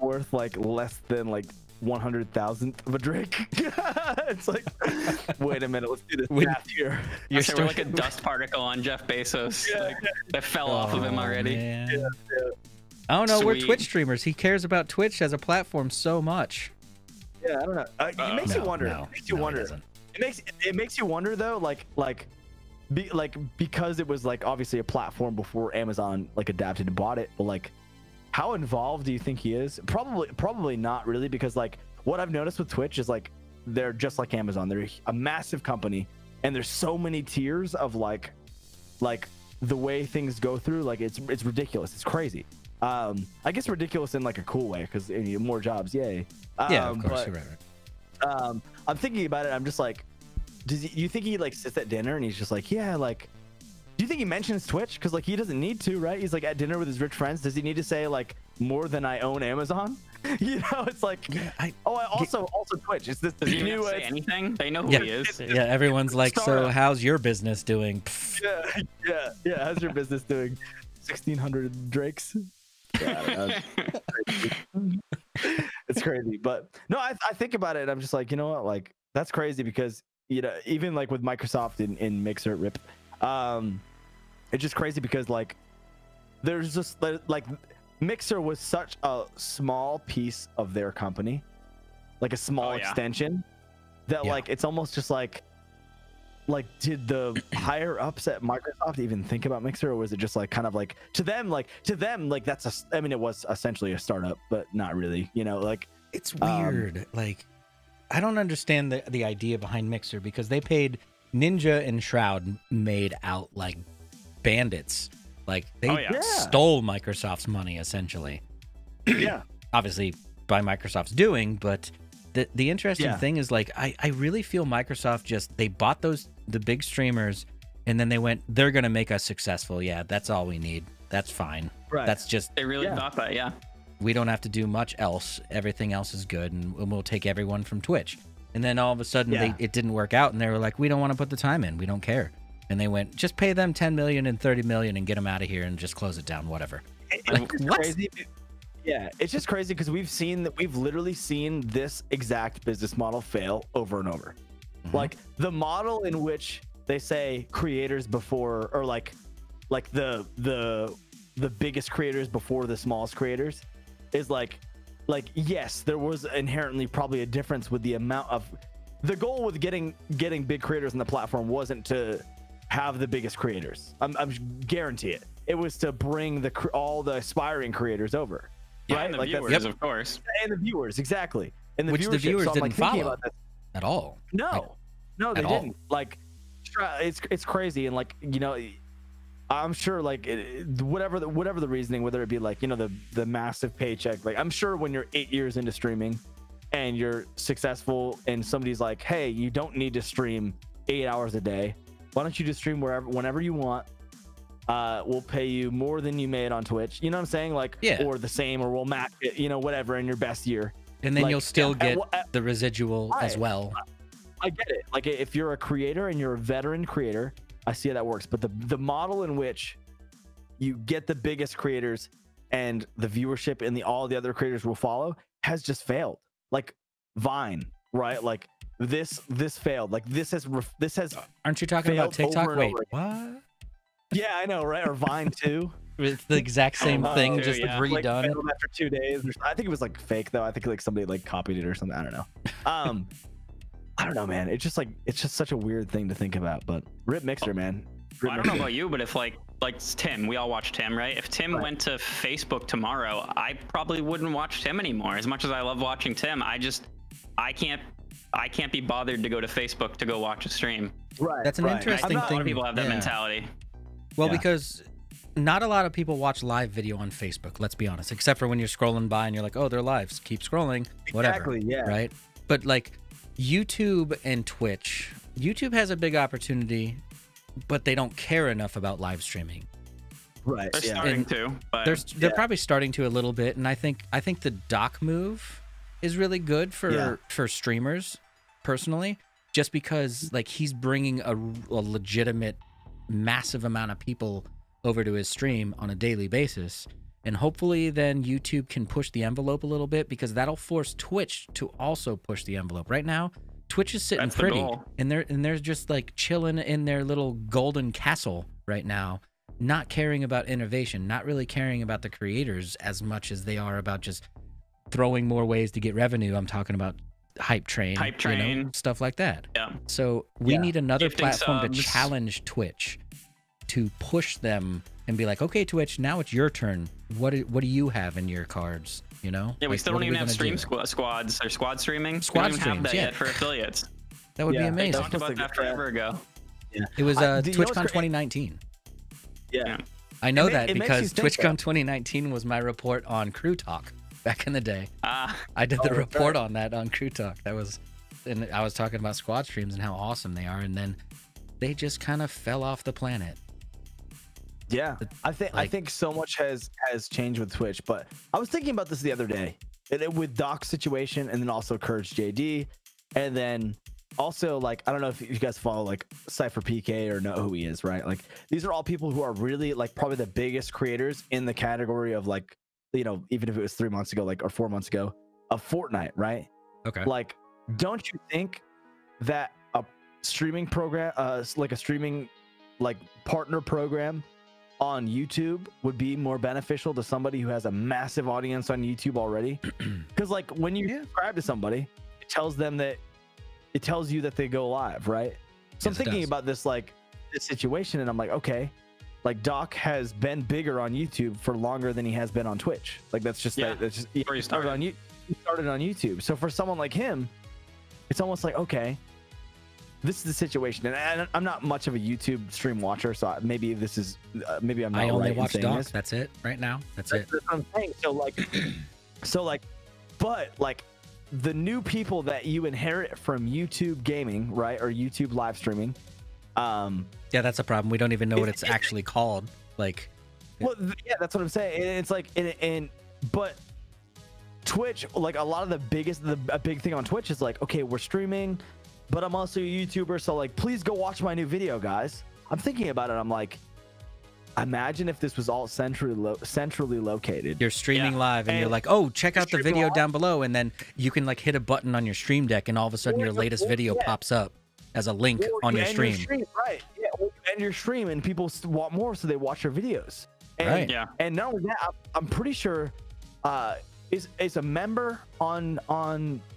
worth like less than like 100,000th of a Drake. It's like, wait a minute, let's do this math here. You're still like a dust particle on Jeff Bezos that fell off of him already. I don't know. We're Twitch streamers. He cares about Twitch as a platform so much. Yeah, I don't know. It makes you wonder. It makes you wonder. It makes you wonder though, because it was like obviously a platform before Amazon like adapted and bought it, but like how involved do you think he is? Probably not really, because like what I've noticed with Twitch is like they're just like Amazon. They're a massive company, and there's so many tiers of like the way things go through. Like it's ridiculous. It's crazy. I guess ridiculous in like a cool way because more jobs, yay. Yeah, of course. But, right. I'm thinking about it. I'm just like, you think he like sits at dinner and he's just like, yeah, like, do you think he mentions Twitch? Because like he doesn't need to, right? He's like at dinner with his rich friends. Does he need to say like more than I own Amazon? You know, it's like, I also Twitch. It's this new. Say anything? They know who he is. Yeah, everyone's like, so how's your business doing? Yeah. How's your business doing? 1,600 Drakes. Yeah, it's crazy, but no, I think about it and I'm just like, you know what, like that's crazy because you know even like with Microsoft in Mixer rip, it's just crazy because like there's just like Mixer was such a small piece of their company, like a small extension that like it's almost just like did the higher ups at Microsoft even think about Mixer, or was it just like kind of like to them that's I mean it was essentially a startup but not really, you know, like it's weird. Like I don't understand the idea behind Mixer because they paid Ninja and Shroud made out like bandits. Like they stole Microsoft's money essentially. Obviously by Microsoft's doing, but the interesting thing is like I really feel Microsoft they bought the big streamers and then they went, they're gonna make us successful. Yeah, that's all we need. That's fine. Right. That's just they really thought that. We don't have to do much else. Everything else is good, and we'll take everyone from Twitch. And then all of a sudden it didn't work out, and they were like, we don't want to put the time in. We don't care. And they went, just pay them 10 million and 30 million and get them out of here and just close it down. Whatever. Like what? Crazy. Yeah, it's just crazy because we've literally seen this exact business model fail over and over. Mm-hmm. Like the model in which they say creators before, or like the biggest creators before the smallest creators, is like yes, there was inherently probably a difference with the amount of the goal with getting big creators on the platform wasn't to have the biggest creators. I'm guarantee it. It was to bring all the aspiring creators over. Yeah, right? and the like viewers, of course. And the viewers, exactly. And which the viewers didn't follow at all. No, no, they didn't. Like, it's crazy, and like, you know, I'm sure like whatever the reasoning, whether it be like, you know, the massive paycheck, like I'm sure when you're 8 years into streaming and you're successful and somebody's like, hey, you don't need to stream 8 hours a day. Why don't you just stream whenever you want? We'll pay you more than you made on Twitch. You know what I'm saying? Like, or the same, or we'll match it, you know, whatever in your best year. And then you'll still get the residual as well. I get it. Like if you're a creator and you're a veteran creator, I see how that works. But the model in which you get the biggest creators and the viewership and all the other creators will follow has just failed. Like Vine, right? Like this failed. Like this has. Aren't you talking about TikTok? Wait, what? Yeah, I know, right? Or Vine too. It's the exact same thing, just redone. Like after 2 days. I think it was like fake though. I think like somebody like copied it or something. I don't know. I don't know, man. It's just such a weird thing to think about. But Rip Mixer, man. I don't know about you, but if like Tim, we all watch Tim, right? If Tim went to Facebook tomorrow, I probably wouldn't watch Tim anymore. As much as I love watching Tim, I can't be bothered to go to Facebook to go watch a stream. Right. That's an interesting thing. A lot of people have that mentality. Well, because not a lot of people watch live video on Facebook, let's be honest, except for when you're scrolling by and you're like, oh, they're live. Keep scrolling. Whatever. Exactly, yeah. Right? But like YouTube and Twitch, YouTube has a big opportunity, but they don't care enough about live streaming. Right. They're starting to. But they're probably starting to a little bit, and I think the Doc move is really good for streamers, personally, just because like he's bringing a legitimate massive amount of people over to his stream on a daily basis, and hopefully then YouTube can push the envelope a little bit, because that'll force Twitch to also push the envelope. Right now Twitch is sitting pretty and they're just like chilling in their little golden castle right now, not caring about innovation, not really caring about the creators as much as they are about just throwing more ways to get revenue. I'm talking about hype train, you know, stuff like that. Yeah. So we need another platform subs to challenge Twitch, to push them and be like, okay, Twitch, now it's your turn. What do you have in your cards? You know? Yeah, we like, still don't even have stream squads or squad streaming. Squad we don't streams, have that yet for affiliates. That would be amazing. They talked about that forever ago. Yeah. It was TwitchCon 2019. Yeah. I know that because TwitchCon 2019 was my report on Crew Talk back in the day. I did the report on that on Crew Talk. That was, and I was talking about squad streams and how awesome they are, and then they just kind of fell off the planet. Yeah, I think so much has changed with Twitch, but I was thinking about this the other day, with Doc's situation, and then also Courage JD, and then also like, I don't know if you guys follow like Cypher PK or know who he is, right? Like these are all people who are really like probably the biggest creators in the category of like, you know, even if it was 3 months ago, like, or 4 months ago, of Fortnite, right? Okay. Like, don't you think that a streaming program, like a streaming like partner program on YouTube would be more beneficial to somebody who has a massive audience on YouTube already? Because like when you subscribe to somebody, it tells you that they go live, right? So I'm thinking about this situation, and I'm like, okay, like Doc has been bigger on YouTube for longer than he has been on Twitch. Like that's just he started on YouTube. So for someone like him, it's almost like, okay, this is the situation. And I'm not much of a YouTube stream watcher, so maybe this is maybe I'm not. I only right watch Doc. This. That's it right now. That's it. That's what I'm saying. But like the new people that you inherit from YouTube gaming, right, or YouTube live streaming. Yeah, that's a problem. We don't even know what it's actually called. Like, well, yeah, that's what I'm saying. And it's like, but Twitch, like a lot of a big thing on Twitch is like, okay, we're streaming, but I'm also a YouTuber, so like, please go watch my new video, guys. I'm thinking about it. I'm like, imagine if this was all centrally located. You're streaming live, and you're like, oh, check out the video down below, and then you can like hit a button on your stream deck, and all of a sudden your latest video pops up as a link on your stream. Right? Yeah, or you end your stream, and people want more, so they watch your videos. And, right. Yeah. And not only that, I'm pretty sure is a member on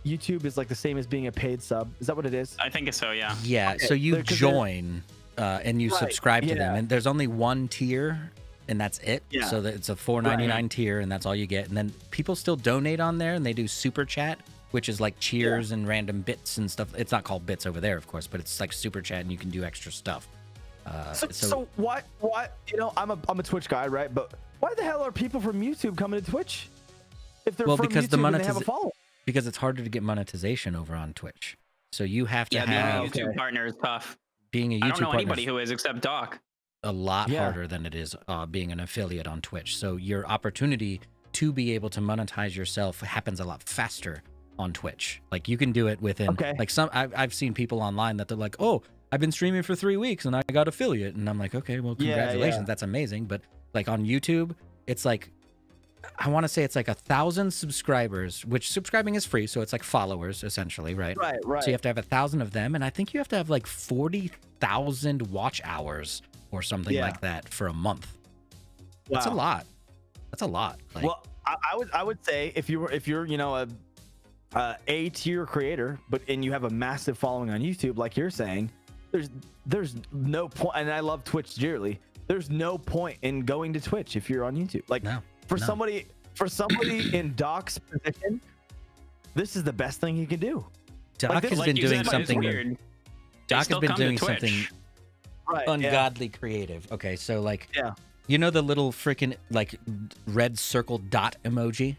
YouTube is like the same as being a paid sub. Is that what it is? I think so. Yeah. Yeah. Okay. So you join and you subscribe to them, and there's only one tier, and that's it. Yeah. So that it's a $4.99 tier, and that's all you get. And then people still donate on there, and they do super chat which is like cheers and random bits and stuff. It's not called bits over there, of course, but it's like super chat and you can do extra stuff. So why you know, I'm a Twitch guy, right? But why the hell are people from YouTube coming to Twitch if they're from YouTube and they have a following? Because it's harder to get monetization over on Twitch. So you have to have being a YouTube partner is tough. Being a YouTube I don't know partner anybody who is except Doc. A lot harder than it is being an affiliate on Twitch. So your opportunity to be able to monetize yourself happens a lot faster on Twitch. Like you can do it within like I've seen people online that they're like, oh, I've been streaming for 3 weeks and I got affiliate, and I'm like, okay, well, congratulations, that's amazing. But like on YouTube, it's like, I want to say it's like 1,000 subscribers, which subscribing is free, so it's like followers essentially, right? Right. So you have to have 1,000 of them, and I think you have to have like 40,000 watch hours or something like that for a month. Wow. That's a lot. That's a lot. Like, well, I would say if you're you know a tier creator, and you have a massive following on YouTube, like you're saying, there's no point, and I love Twitch dearly. There's no point in going to Twitch if you're on YouTube. Like somebody in Doc's position, this is the best thing he can do. Doc has been doing something weird. Doc has been doing something ungodly creative. Okay, so like you know the little freaking like red circle dot emoji?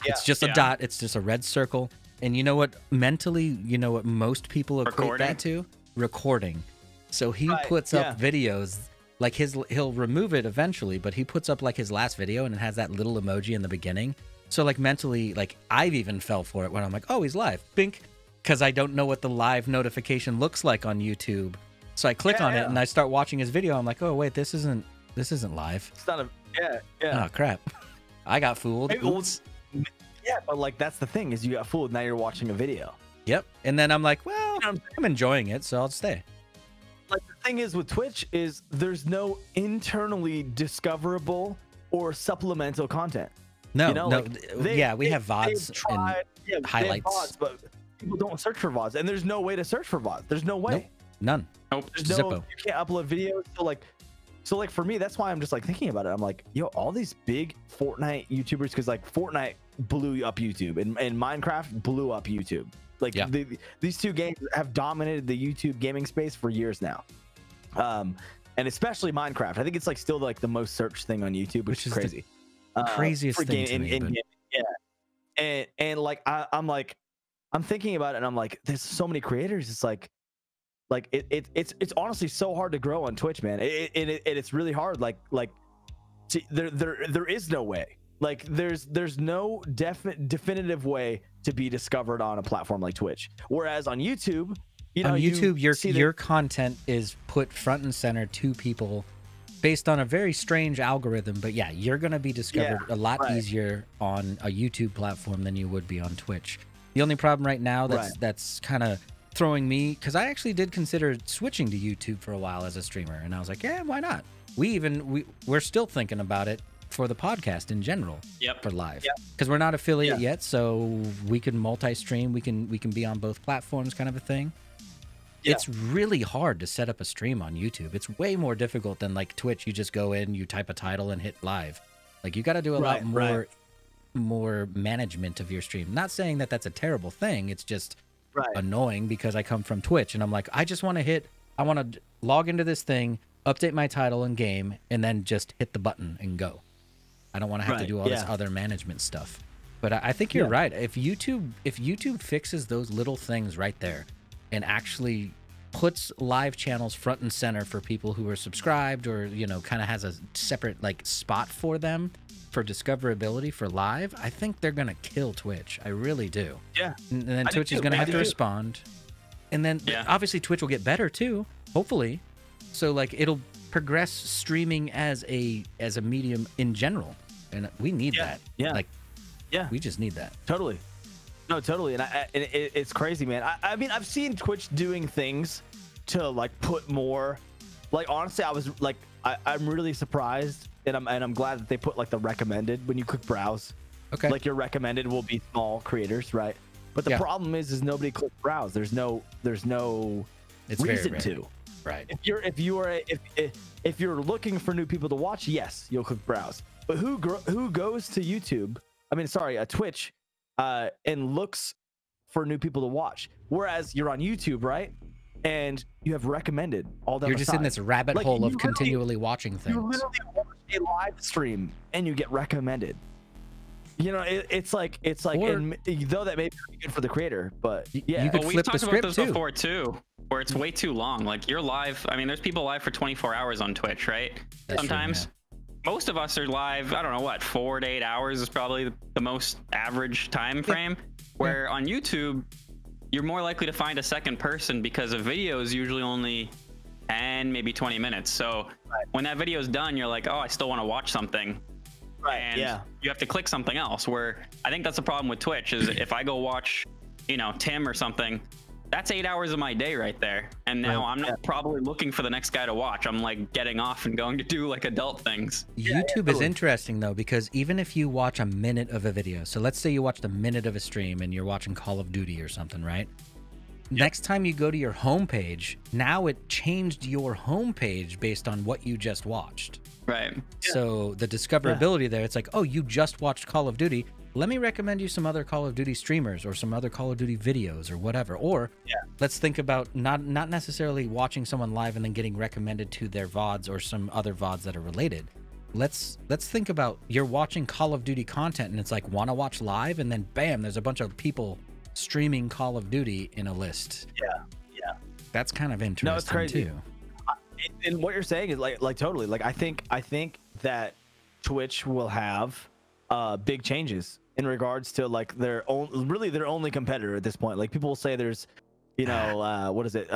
It's just a dot, it's just a red circle. And you know what mentally, you know what most people equate that to? Recording. So he puts up videos like he'll remove it eventually, but he puts up like his last video and it has that little emoji in the beginning. So like mentally, like I've even fell for it when I'm like, oh, he's live, bink, because I don't know what the live notification looks like on YouTube. So I click on it and I start watching his video. I'm like, oh wait, this isn't live. It's not a Oh crap, I got fooled. Yeah, but like that's the thing is you got fooled. Now you're watching a video. Yep, and then I'm like, well, I'm enjoying it, so I'll stay. Like the thing is with Twitch is there's no internally discoverable or supplemental content. No, you know, no, like we have VODs and highlights, VODs, but people don't search for VODs, and there's no way to search for VODs. There's no way. Nope. None. Nope. There's no. You can't upload videos. So like for me, that's why I'm just like thinking about it. I'm like, yo, all these big Fortnite YouTubers, because like Fortnite blew up YouTube, and Minecraft blew up YouTube. Like these two games have dominated the YouTube gaming space for years now, and especially Minecraft. I think it's like still like the most searched thing on YouTube, which is crazy. Craziest thing to me, and like I'm thinking about it, and I'm like, there's so many creators. It's like it's honestly so hard to grow on Twitch, man. It's really hard. There is no way. Like there's no definitive way to be discovered on a platform like Twitch. Whereas on YouTube, you know, on YouTube, your content is put front and center to people based on a very strange algorithm. But yeah, you're gonna be discovered a lot easier on a YouTube platform than you would be on Twitch. The only problem right now that's kind of throwing me, because I actually did consider switching to YouTube for a while as a streamer, and I was like, yeah, why not? We're still thinking about it for the podcast in general, for live, because we're not affiliate yet, so we can multi-stream, we can be on both platforms, kind of a thing. It's really hard to set up a stream on YouTube. It's way more difficult than like Twitch. You just go in, you type a title, and hit live. Like you got to do a lot more management of your stream. Not saying that that's a terrible thing. It's just annoying because I come from Twitch and I'm like, I just want to log into this thing, update my title and game, and then just hit the button and go. I don't want to have to do all this other management stuff. But I think you're right. If YouTube fixes those little things right there and actually puts live channels front and center for people who are subscribed, or, you know, kind of has a separate like spot for them for discoverability for live, I think they're gonna kill Twitch. I really do. Yeah. And then Twitch is gonna have to respond. And then obviously Twitch will get better too, hopefully. So like it'll progress streaming as a medium in general. And we need that. Yeah. Like we just need that. Totally. No, totally. And it's crazy, man. I mean, I've seen Twitch doing things to like put more, like honestly, I was like, I'm really surprised. And I'm glad that they put like the recommended when you click browse. Okay. Like your recommended will be small creators, right? But the problem is nobody clicks browse. There's no reason to. Right. If you're looking for new people to watch, yes, you'll click browse. But who goes to YouTube? I mean, sorry, Twitch, and looks for new people to watch. Whereas you're on YouTube, right? And you have recommended all down You're the just side. in this rabbit Like, hole you of continually watching things. You literally watch a live stream and you get recommended. You know, it's like, Or- and though that may be good for the creator, but yeah, you could Well, flip we've the talked about script this too. before too, where it's way too long. Like you're live. I mean, there's people live for 24 hours on Twitch, right? That's true, Sometimes. Most of us are live, I don't know what, 4 to 8 hours is probably the most average time frame. Where on YouTube, you're more likely to find a second person because a video is usually only 10, maybe 20 minutes. So when that video is done, you're like, oh, I still want to watch something. right, And yeah, you have to click something else. Where I think that's the problem with Twitch is if I go watch, you know, Tim or something, that's 8 hours of my day right there. And now I'm not probably looking for the next guy to watch. I'm like getting off and going to do like adult things. YouTube is interesting though, because even if you watch a minute of a video, so let's say you watched a minute of a stream and you're watching Call of Duty or something, right? Next time you go to your homepage, now it changed your homepage based on what you just watched. Right. So the discoverability there, it's like, oh, you just watched Call of Duty. Let me recommend you some other Call of Duty streamers or some other Call of Duty videos or whatever. Or let's think about not necessarily watching someone live and then getting recommended to their VODs or some other VODs that are related. Let's think about you're watching Call of Duty content and it's like, want to watch live? And then bam, there's a bunch of people streaming Call of Duty in a list. Yeah. That's kind of interesting No, it's crazy. too. And what you're saying is like totally. Like I think that Twitch will have big changes in regards to like their only competitor at this point. Like people will say there's, you know, what is it?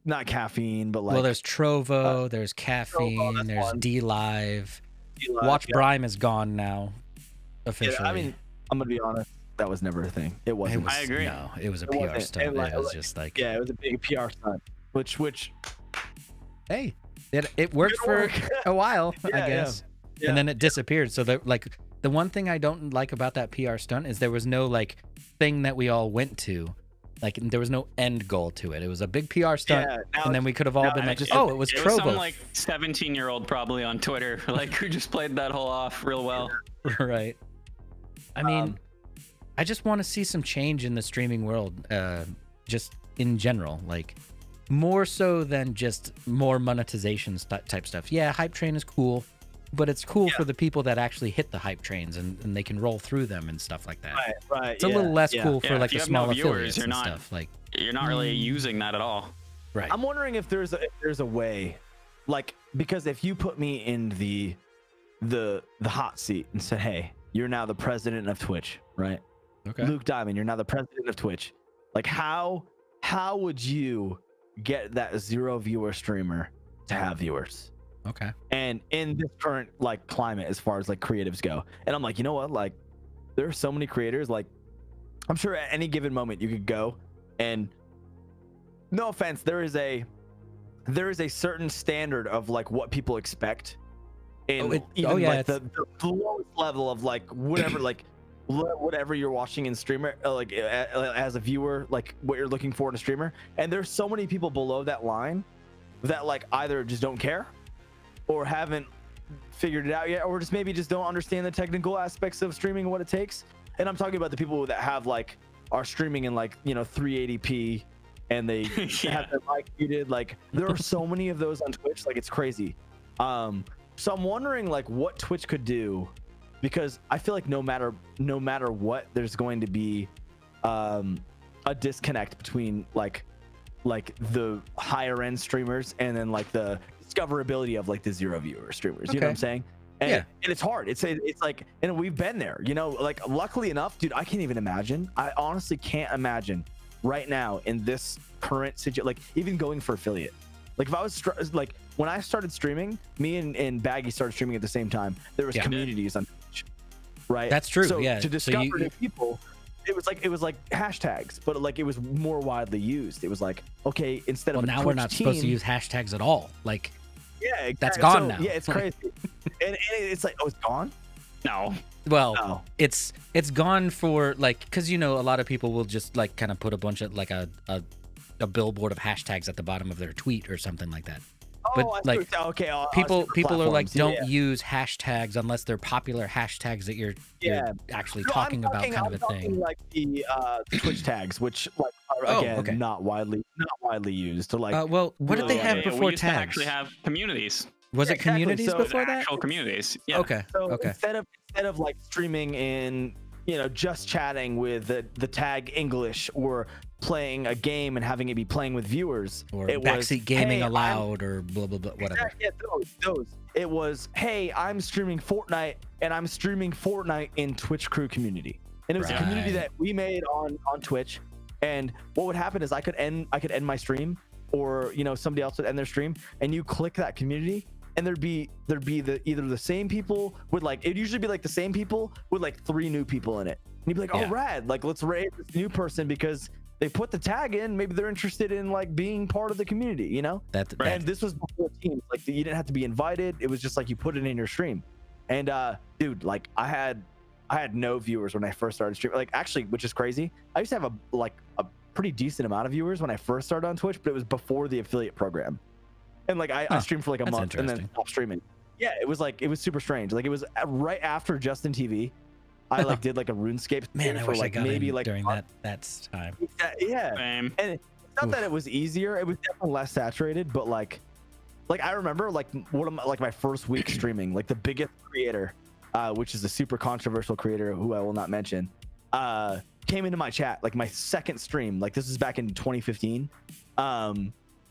Not caffeine, but like, well, there's Trovo, there's Caffeine, Trovo, that's there's one. D-Live. D-Live, Watch yeah. Brime is gone now, Yeah, officially. I mean, I'm gonna be honest. That was never a thing. It It wasn't. was, I agree. No, it was a It PR wasn't. stunt. And, like, It was just like, Yeah, it was a big PR stunt. Which hey, it worked Good for work. a while, I Yeah, guess. yeah. And then it disappeared. So that, like, the one thing I don't like about that PR stunt is there was no like thing that we all went to. Like there was no end goal to it. It was a big PR stunt, Yeah, now and then we could have all now been I like, just- "Oh, it was It was some Trovo," like 17-year-old probably on Twitter, like who just played that whole off real well. right? I mean, I just want to see some change in the streaming world, just in general, like more so than just more monetization type stuff. Yeah, hype train is cool, but it's cool for the people that actually hit the hype trains and they can roll through them and stuff like that. right. It's a little less cool for Yeah, like if you the have no small viewers, affiliates you're and not- stuff. Like, You're not really using that at all. right? I'm wondering if there's a way, like, because if you put me in the hot seat and said, hey, you're now the president of Twitch, right? Okay. LukeDimond, you're now the president of Twitch. Like, how would you get that 0 viewer streamer to have viewers? Okay. And in this current like climate, as far as like creatives go, and I'm like, you know what? Like, there are so many creators. Like, I'm sure at any given moment you could go, and no offense, there is a certain standard of like what people expect. In even like the lowest level of like whatever like whatever you're watching in streamer, like as a viewer, like what you're looking for in a streamer. And there's so many people below that line that like either just don't care or haven't figured it out yet, or just maybe just don't understand the technical aspects of streaming and what it takes. And I'm talking about the people that have like are streaming in like, you know, 380p and they have their mic muted. Like there are so many of those on Twitch, like it's crazy. So I'm wondering like what Twitch could do, because I feel like no matter what, there's going to be a disconnect between like the higher end streamers and then like the discoverability of like the 0 viewer streamers. You know what I'm saying? And, Yeah. and it's hard. It's like, and we've been there, you know, like luckily enough, dude, I can't even imagine. I honestly can't imagine right now in this current situation, like even going for affiliate. Like if I was like when I started streaming, me and Baggy started streaming at the same time. There was communities on Twitch, right? That's true. So yeah. to discover new people, it was like hashtags, but like it was more widely used. It was like, okay, instead of now we're not supposed to use hashtags at all. Like, yeah, exactly. that's gone now. Yeah, it's crazy. and it's like, oh, it's gone. No. well, No. it's gone for like, because you know a lot of people will just like kind of put a bunch of like a billboard of hashtags at the bottom of their tweet or something like that. but I see like what you're saying. Okay, people are like, platforms. don't Yeah. use hashtags unless they're popular hashtags that you're actually No, talking about, kind of a thing. Like the Twitch tags, which like are Oh, again okay. not widely used. To like, Well, what did they have we before used tags? to actually have communities. Was it exactly. communities So before that? Actual communities. Yeah. Okay. So Okay. instead of like streaming in, just chatting with the tag English or playing a game and having it be playing with viewers, Or it backseat was, gaming hey, allowed, or blah blah blah, whatever. Yeah, those. It was, hey, I'm streaming Fortnite and I'm streaming Fortnite in Twitch crew community, and it was a community that we made on Twitch. And what would happen is I could end my stream, or somebody else would end their stream, and you click that community, and there'd be either the same people with like, it'd usually be like the same people with like 3 new people in it, and you'd be like, oh rad, like let's raid this new person because they put the tag in, maybe they're interested in like being part of the community, and this was before teams, like you didn't have to be invited, it was just like you put it in your stream. And dude, like I had no viewers when I first started streaming, like actually, which is crazy. I used to have a pretty decent amount of viewers when I first started on Twitch, but it was before the affiliate program. And like I streamed for like a month and then stopped streaming. Yeah, it was super strange. Like it was right after Justin TV. I like did like a RuneScape. Man, I wish I got maybe in like during that time. Yeah. Same. And it's not that it was easier. It was definitely less saturated, but like I remember like my first week streaming, like the biggest creator, which is a super controversial creator who I will not mention, came into my chat, like my second stream, like this is back in 2015,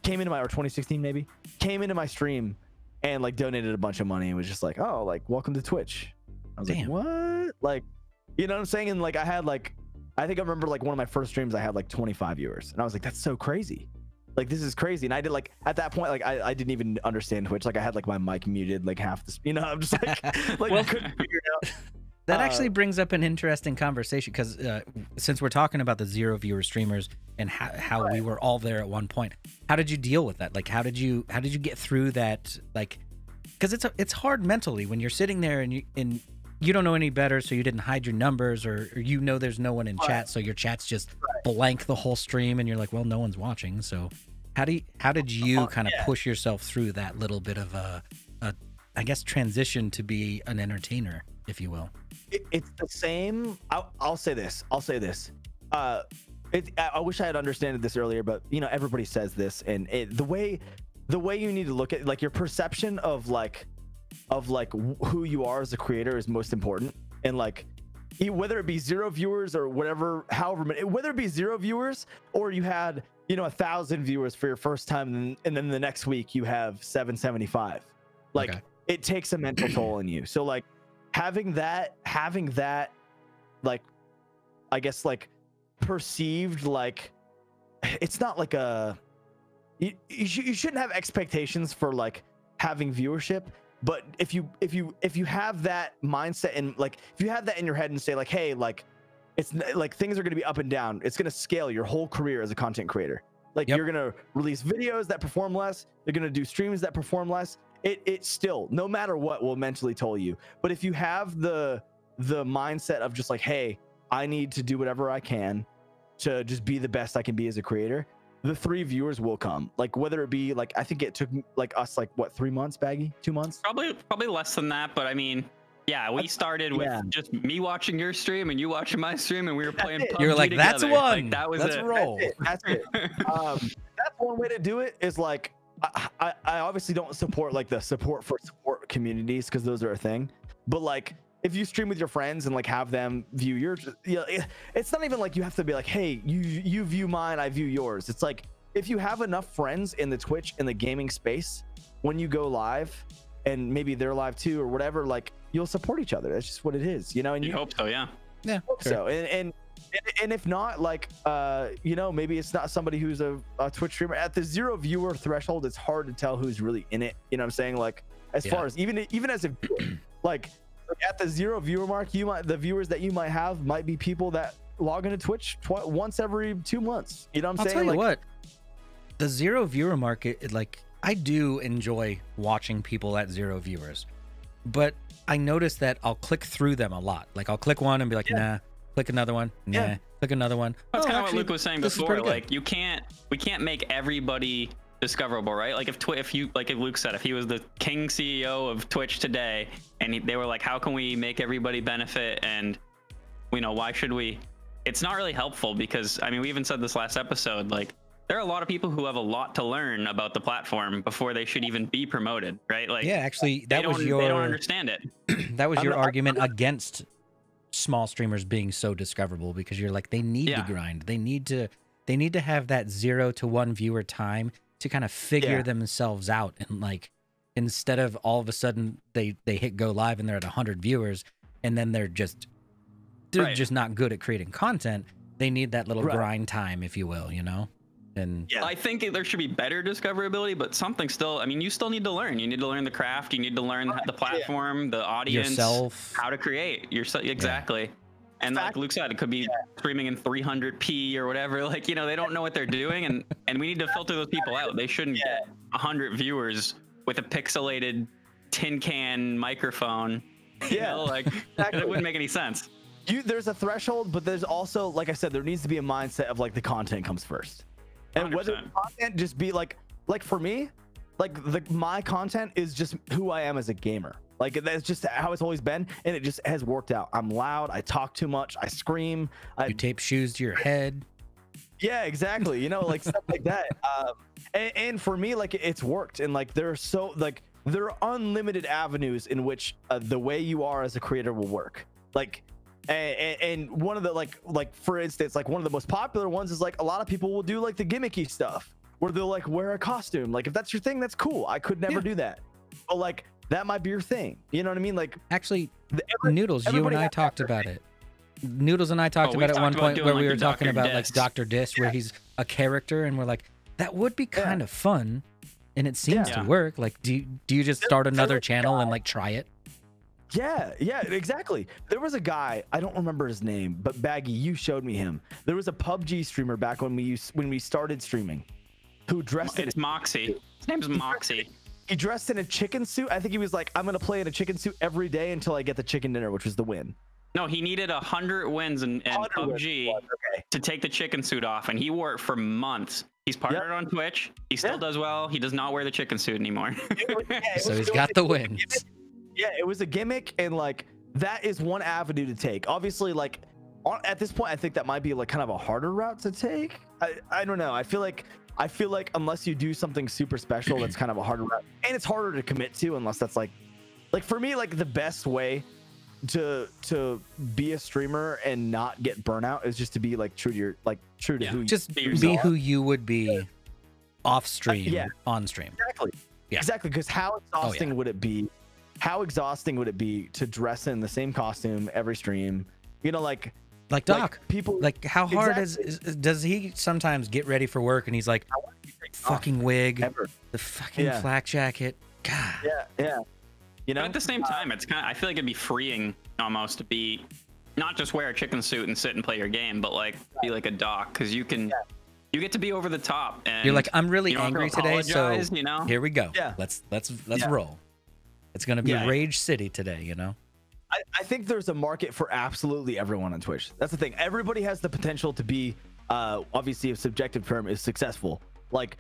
came into my, or 2016 maybe, came into my stream and like donated a bunch of money and was just like, oh, like welcome to Twitch. I was like, what? Like, you know what I'm saying? And like I had like, I think I remember like one of my first streams I had like 25 viewers, and I was like, that's so crazy. Like this is crazy. And I did like at that point, like I didn't even understand Twitch. Like I had like my mic muted like half the, I'm just like I couldn't figure it out. That actually brings up an interesting conversation, because since we're talking about the 0 viewer streamers and how we were all there at one point, how did you deal with that? Like how did you get through that? Like, because it's hard mentally when you're sitting there and you don't know any better, so you didn't hide your numbers, or there's no one in chat, so your chat's just blank the whole stream, and you're like, well, no one's watching. So how did you kind of push yourself through that little bit of a I guess transition to be an entertainer, if you will? It's the same. I'll say this. I wish I had understood this earlier, but everybody says this, and the way you need to look at like your perception of who you are as a creator is most important. And like whether it be 0 viewers or whatever, however many, whether it be 0 viewers or you had 1,000 viewers for your first time, and then the next week you have 775, like it takes a mental toll on you. So like having that like, I guess like perceived, like it's not like you shouldn't have expectations for like having viewership. But if you have that mindset, and like if you have that in your head and say like, hey, like it's like things are going to be up and down, it's going to scale your whole career as a content creator. Like you're going to release videos that perform less, you're going to do streams that perform less. It still, no matter what, will mentally toll you. But if you have the mindset of just like, hey, I need to do whatever I can to just be the best I can be as a creator, the 3 viewers will come. Like whether it be like, I think it took like us like what, 3 months, Baggy? 2 months? Probably less than that, but I mean, yeah, we started with just me watching your stream and you watching my stream, and we were playing PUBG You're like, together. that's one. Like, that was Let's it. roll. That's it. That's one way to do it, is like I obviously don't support like the support support communities, because those are a thing. But like if you stream with your friends and like have them view yours, it's not even like you have to be like, hey, you view mine, I view yours. It's like if you have enough friends in the Twitch and the gaming space, when you go live and maybe they're live too or whatever, like you'll support each other. That's just what it is, And you hope so, yeah. Yeah, hope so. And if not, like maybe it's not somebody who's a Twitch streamer. At the 0 viewer threshold, it's hard to tell who's really in it. You know what I'm saying? Like as far as even as a viewer, like at the 0 viewer mark, the viewers that you might have might be people that log into Twitch once every 2 months. You know what I'm saying? I'll tell you like, what, the 0 viewer market, like I do enjoy watching people at 0 viewers, but I notice that I'll click through them a lot. Like I'll click one and be like, nah. Click another one. Nah. Click another one. That's kind of what actually, Luke was saying this is before. pretty good. Like we can't make everybody discoverable, right? Like if you, like if Luke said, if he was the king CEO of Twitch today, and they were like, how can we make everybody benefit, and why should we? It's not really helpful, because I mean, we even said this last episode, like there are a lot of people who have a lot to learn about the platform before they should even be promoted, right? Like, yeah, actually, they don't understand it. That was your argument against small streamers being so discoverable, because you're like, they need to grind, they need to have that 0 to 1 viewer time to kind of figure themselves out, and like, instead of all of a sudden they hit go live and they're at 100 viewers and then they're just not good at creating content. They need that little grind time, if you will, And I think there should be better discoverability, but something still, I mean, you still need to learn. You need to learn the craft, you need to learn the platform, the audience, yourself, how to create yourself. Exactly. And like Luke said, it could be streaming in 300p or whatever. Like, they don't know what they're doing, and we need to filter those people out. They shouldn't get 100 viewers with a pixelated tin can microphone. Like it wouldn't make any sense. There's a threshold, but there's also, like I said, there needs to be a mindset of like the content comes first, and 100%. Whether the content just be like for me, like my content is just who I am as a gamer. Like that's just how it's always been, and it just has worked out. I'm loud, I talk too much, I scream, you tape shoes to your head. Yeah, exactly. Like stuff like that. And for me, like it's worked, and like there are unlimited avenues in which the way you are as a creator will work. Like, and one of the like for instance, like one of the most popular ones is like a lot of people will do like the gimmicky stuff where they'll like wear a costume. Like if that's your thing, that's cool. I could never do that, but like that might be your thing. You know what I mean? Like actually, Noodles, you and I talked about it. Noodles and I talked about it at one point where we were talking about like Dr. Dis, where he's a character, and we're like, that would be kind of fun, and it seems to work. Like, do you just start another channel and like try it? Yeah, exactly. There was a guy, I don't remember his name, but Baggy, you showed me him. There was a PUBG streamer back when we started streaming, who dressed It's Moxie. His name's Moxie. He dressed in a chicken suit. I think he was like, I'm gonna play in a chicken suit every day until I get the chicken dinner, which was the win. No, he needed 100 wins in PUBG to take the chicken suit off, and he wore it for months. He's partnered on Twitch. He still does well. He does not wear the chicken suit anymore. So he's got the wins. Yeah, it was a gimmick, and like that is one avenue to take. Obviously, like at this point, I think that might be like kind of a harder route to take. I don't know. I feel like unless you do something super special, that's kind of a harder route, and it's harder to commit to unless that's like for me, like the best way to be a streamer and not get burnout is just to be like true to who be who you would be off stream, on stream. Exactly. Because how exhausting would it be? How exhausting would it be to dress in the same costume every stream? Like Doc, people, like how hard does he sometimes get ready for work and he's like, fucking wig, the fucking flak jacket, God. Yeah. But at the same time, it's kind of, I feel like it'd be freeing almost to be not just wear a chicken suit and sit and play your game, but like be like a Doc, because you get to be over the top, and you're like, I'm really angry today, so here we go. Yeah. Let's roll. It's gonna be Rage City today, I think there's a market for absolutely everyone on Twitch. That's the thing. Everybody has the potential to be, obviously, a subjective term is successful. Like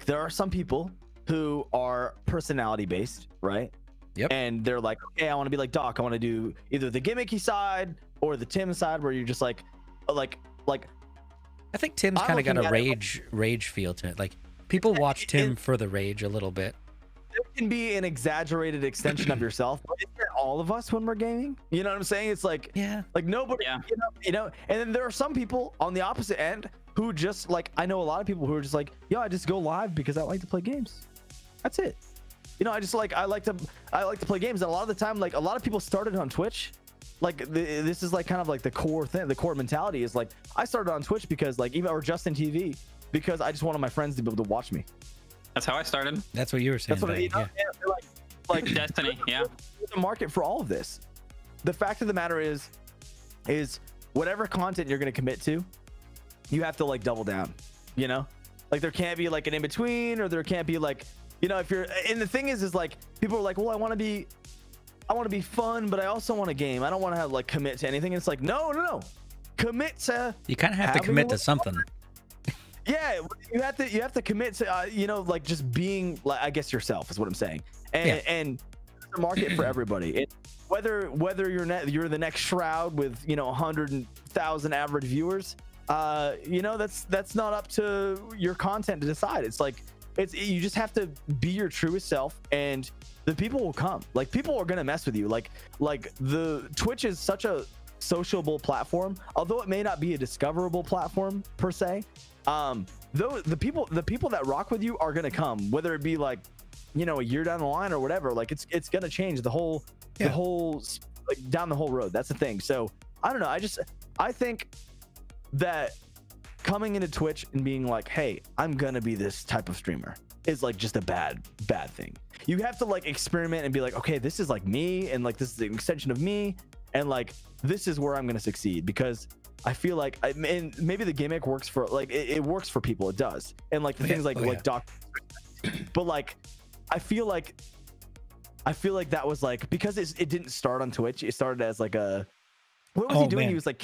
there are some people who are personality based, right? Yep. And they're like, okay, I want to be like Doc. I want to do either the gimmicky side or the Tim side, where you're just like. I think Tim's kind of got a rage feel to it. Like people watch Tim for the rage a little bit. There can be an exaggerated extension of yourself, but it's all of us when we're gaming. You know what I'm saying? It's like, like nobody, you know. And then there are some people on the opposite end who just like, I know a lot of people who are just like, yo, I just go live because I like to play games. That's it. I just like, I like to play games. And a lot of the time, like a lot of people started on Twitch. Like this is like kind of like the core thing. The core mentality is like, I started on Twitch because like or Justin TV, because I just wanted my friends to be able to watch me. That's how I started. That's what you were saying. That's what like Destiny. Yeah. There's a market for all of this. The fact of the matter is whatever content you're going to commit to, you have to like double down, like there can't be like an in-between, or there can't be like, if you're, and the thing is like people are like, well, I want to be fun, but I also want a game. I don't want to have like commit to anything. And it's like, no. Commit to, you kind of have to commit to something. Yeah, you have to commit to you know, like just being like, I guess, yourself is what I'm saying. And there's a market for everybody. Whether you're the next Shroud with, you know, 100,000 average viewers, you know, that's not up to your content to decide. It's like you just have to be your truest self, and the people will come. Like, people are gonna mess with you. Like the Twitch is such a sociable platform, although it may not be a discoverable platform per se. Though the people that rock with you are gonna come, whether it be like, you know, a year down the line or whatever. Like, it's gonna change the whole like down the whole road. That's the thing. So I don't know. I think that coming into Twitch and being like, hey, I'm gonna be this type of streamer is like just a bad thing. You have to like experiment and be like, okay, this is like me, and like this is an extension of me, and like this is where I'm gonna succeed. Because I feel like, and maybe the gimmick works for, like, it works for people. It does. And like the things like Doc, but like I feel like that was like, because it didn't start on Twitch. It started as like a, what was he doing? Man. He was like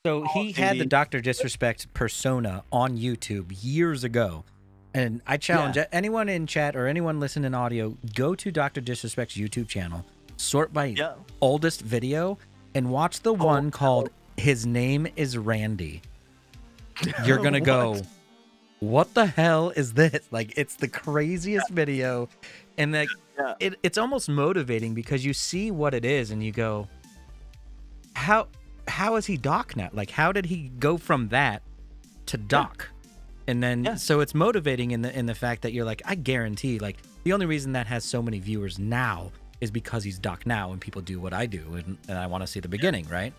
so he had the Dr. Disrespect persona on YouTube years ago. And I challenge anyone in chat or anyone listening in audio, go to Dr. Disrespect's YouTube channel, sort by oldest video, and watch the one called His Name is Randy. You're going to go, what the hell is this? Like, it's the craziest video. And like, it's almost motivating, because you see what it is and you go, how is he Doc now? Like, how did he go from that to Doc? And then, so it's motivating in the fact that you're like, I guarantee, like, the only reason that has so many viewers now is because he's Doc now and people do what I do, and I want to see the beginning, right?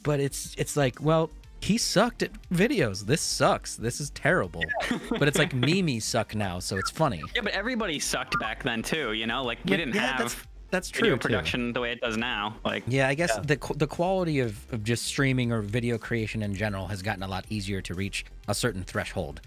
But it's like, well, he sucked at videos. This sucks. This is terrible. But it's like memes suck now, so it's funny. Yeah, but everybody sucked back then too, you know? Like, we didn't have that's video true production the way it does now. Like, yeah, I guess the quality of just streaming or video creation in general has gotten a lot easier to reach a certain threshold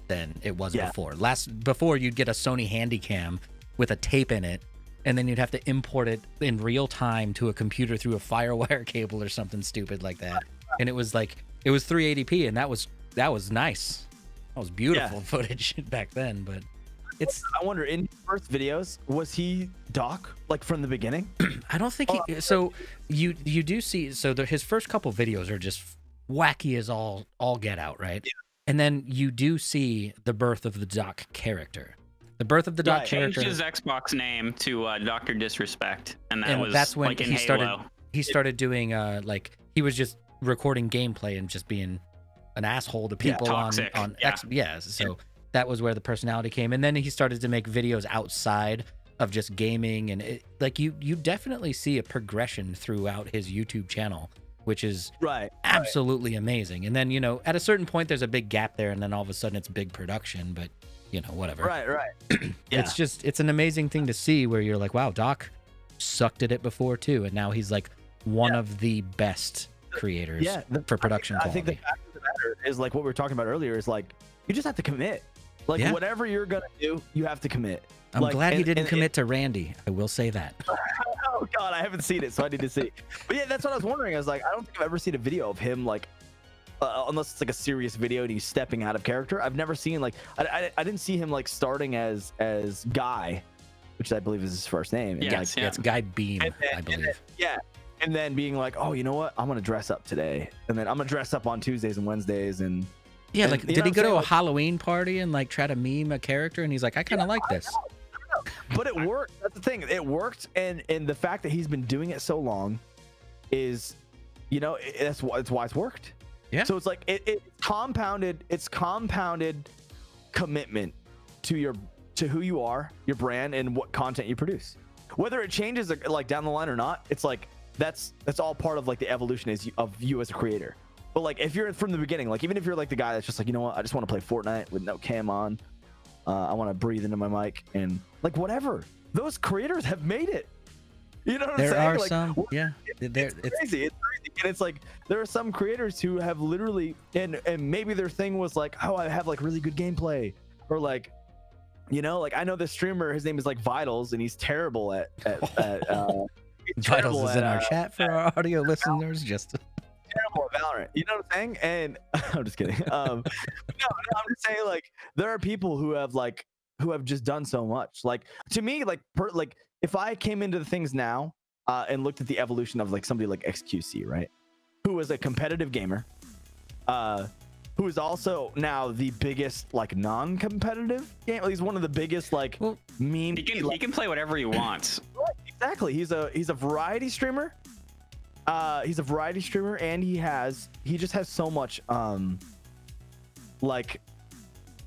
than it was before. Before you'd get a Sony Handycam with a tape in it, and then you'd have to import it in real time to a computer through a FireWire cable or something stupid like that. And it was like, it was 380p, and that was nice. That was beautiful footage back then. But I wonder, in his first videos, was he Doc, like, from the beginning? I don't think he. So you do see. So his first couple videos are just wacky as all get out, right? Yeah. And then you do see the birth of the Doc character. The birth of the Doc character. Changed his Xbox name to Dr. Disrespect, and that's when like he started. He started doing like, he was just recording gameplay and just being an asshole to people on X. So that was where the personality came, and then he started to make videos outside of just gaming, and like you definitely see a progression throughout his YouTube channel, which is absolutely amazing. And then, you know, at a certain point there's a big gap there, and then all of a sudden it's big production, but you know, whatever. It's an amazing thing to see, where you're like, wow, Doc sucked at it before too, and now he's like one of the best creators for production quality. I think the fact of the matter is, like what we were talking about earlier, is like, you just have to commit. Like, whatever you're gonna do, you have to commit. I'm glad he didn't commit to Randy. I will say that. Oh God, I haven't seen it, so I need to see. But yeah, that's what I was wondering. I was like, I don't think I've ever seen a video of him, like, unless it's like a serious video and he's stepping out of character. I've never seen, like, I didn't see him like starting as Guy, which I believe is his first name. It's Guy Beam, I believe. And then being like, oh, you know what? I'm gonna dress up today, and then I'm gonna dress up on Tuesdays and Wednesdays, and like, did he go to a Halloween party and like try to meme a character, and he's like, I kind of like this. I don't know. But it worked. That's the thing. It worked, and the fact that he's been doing it so long is, you know, that's why it's worked. Yeah. So it's like it's compounded commitment to who you are, your brand, and what content you produce. Whether it changes like down the line or not, it's like that's all part of like the evolution of you as a creator. But like, if you're from the beginning, like, even if you're like the guy that's just like, you know what, I just want to play Fortnite with no cam on, I want to breathe into my mic, and like, whatever, those creators have made it. You know what I'm saying? There are like, some, it's crazy. It's crazy, and it's like, there are some creators who have literally, and maybe their thing was like, oh, I have like really good gameplay, or like, you know, like, I know this streamer, his name is like Vitals, and he's terrible at Vitals is in our chat for our audio listeners. Just terrible at Valorant. You know what I'm saying? And I'm just kidding. No, I'm just saying, like, there are people who have just done so much. Like, to me, like if I came into the things now and looked at the evolution of like somebody like XQC, right, who was a competitive gamer, who is also now the biggest like non-competitive game. He's one of the biggest like he can play whatever he wants. Exactly. He's a variety streamer. He's a variety streamer, and he just has so much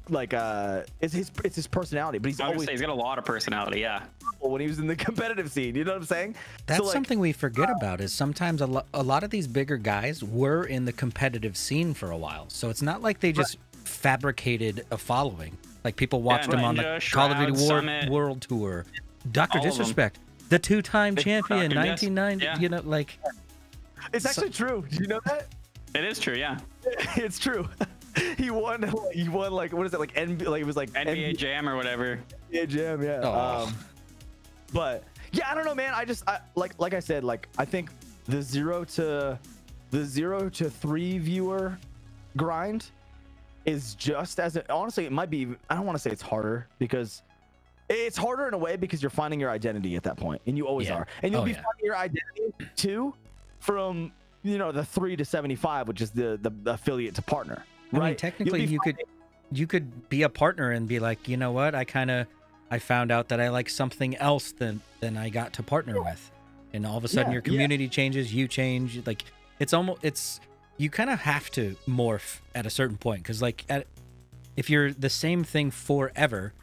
it's his personality, but he's got a lot of personality. Yeah. When he was in the competitive scene, you know what I'm saying? That's so, like, something we forget about is sometimes a lot of these bigger guys were in the competitive scene for a while. So it's not like they just fabricated a following. Like people watched him on the Call of Duty World Tour. Dr. Disrespect, the 2-time champion, 1990. Yeah. You know, like it's actually true. Do you know that? It is true. Yeah. It's true. He won like what is it, like it was like NBA Jam or whatever. NBA Jam, yeah. Oh. But yeah, I don't know, man. Like I said, like I think the 0 to 3 viewer grind is just as honestly, it might be. I don't want to say it's harder, because it's harder in a way because you're finding your identity at that point, and you always are, and you'll be finding your identity too from the 3 to 75, which is the affiliate to partner. Right? I mean, technically, you could be a partner and be like, you know what, I found out that I like something else than I got to partner with, and all of a sudden your community changes, you change. Like it's you kind of have to morph at a certain point, because like if you're the same thing forever,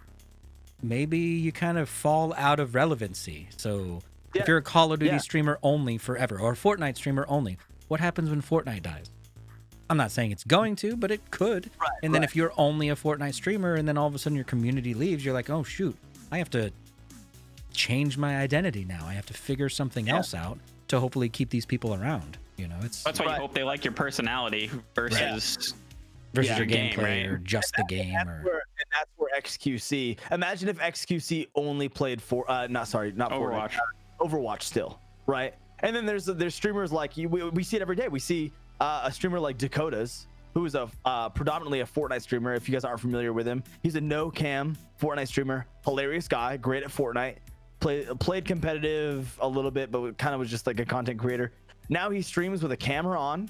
maybe you kind of fall out of relevancy. So if you're a Call of Duty streamer only forever, or a Fortnite streamer only, what happens when Fortnite dies? I'm not saying it's going to, but it could. Right, and then if you're only a Fortnite streamer and then all of a sudden your community leaves, you're like, oh shoot, I have to change my identity now. I have to figure something else out to hopefully keep these people around. That's why you hope they like your personality versus your game, gameplay, right? or just the game. That's where XQC. Imagine if XQC only played Overwatch still, right? And then there's streamers like we see it every day. We see a streamer like Dakotas, who is predominantly a Fortnite streamer. If you guys aren't familiar with him, he's a no-cam Fortnite streamer. Hilarious guy, great at Fortnite. Played competitive a little bit, but kind of was just like a content creator. Now he streams with a camera on,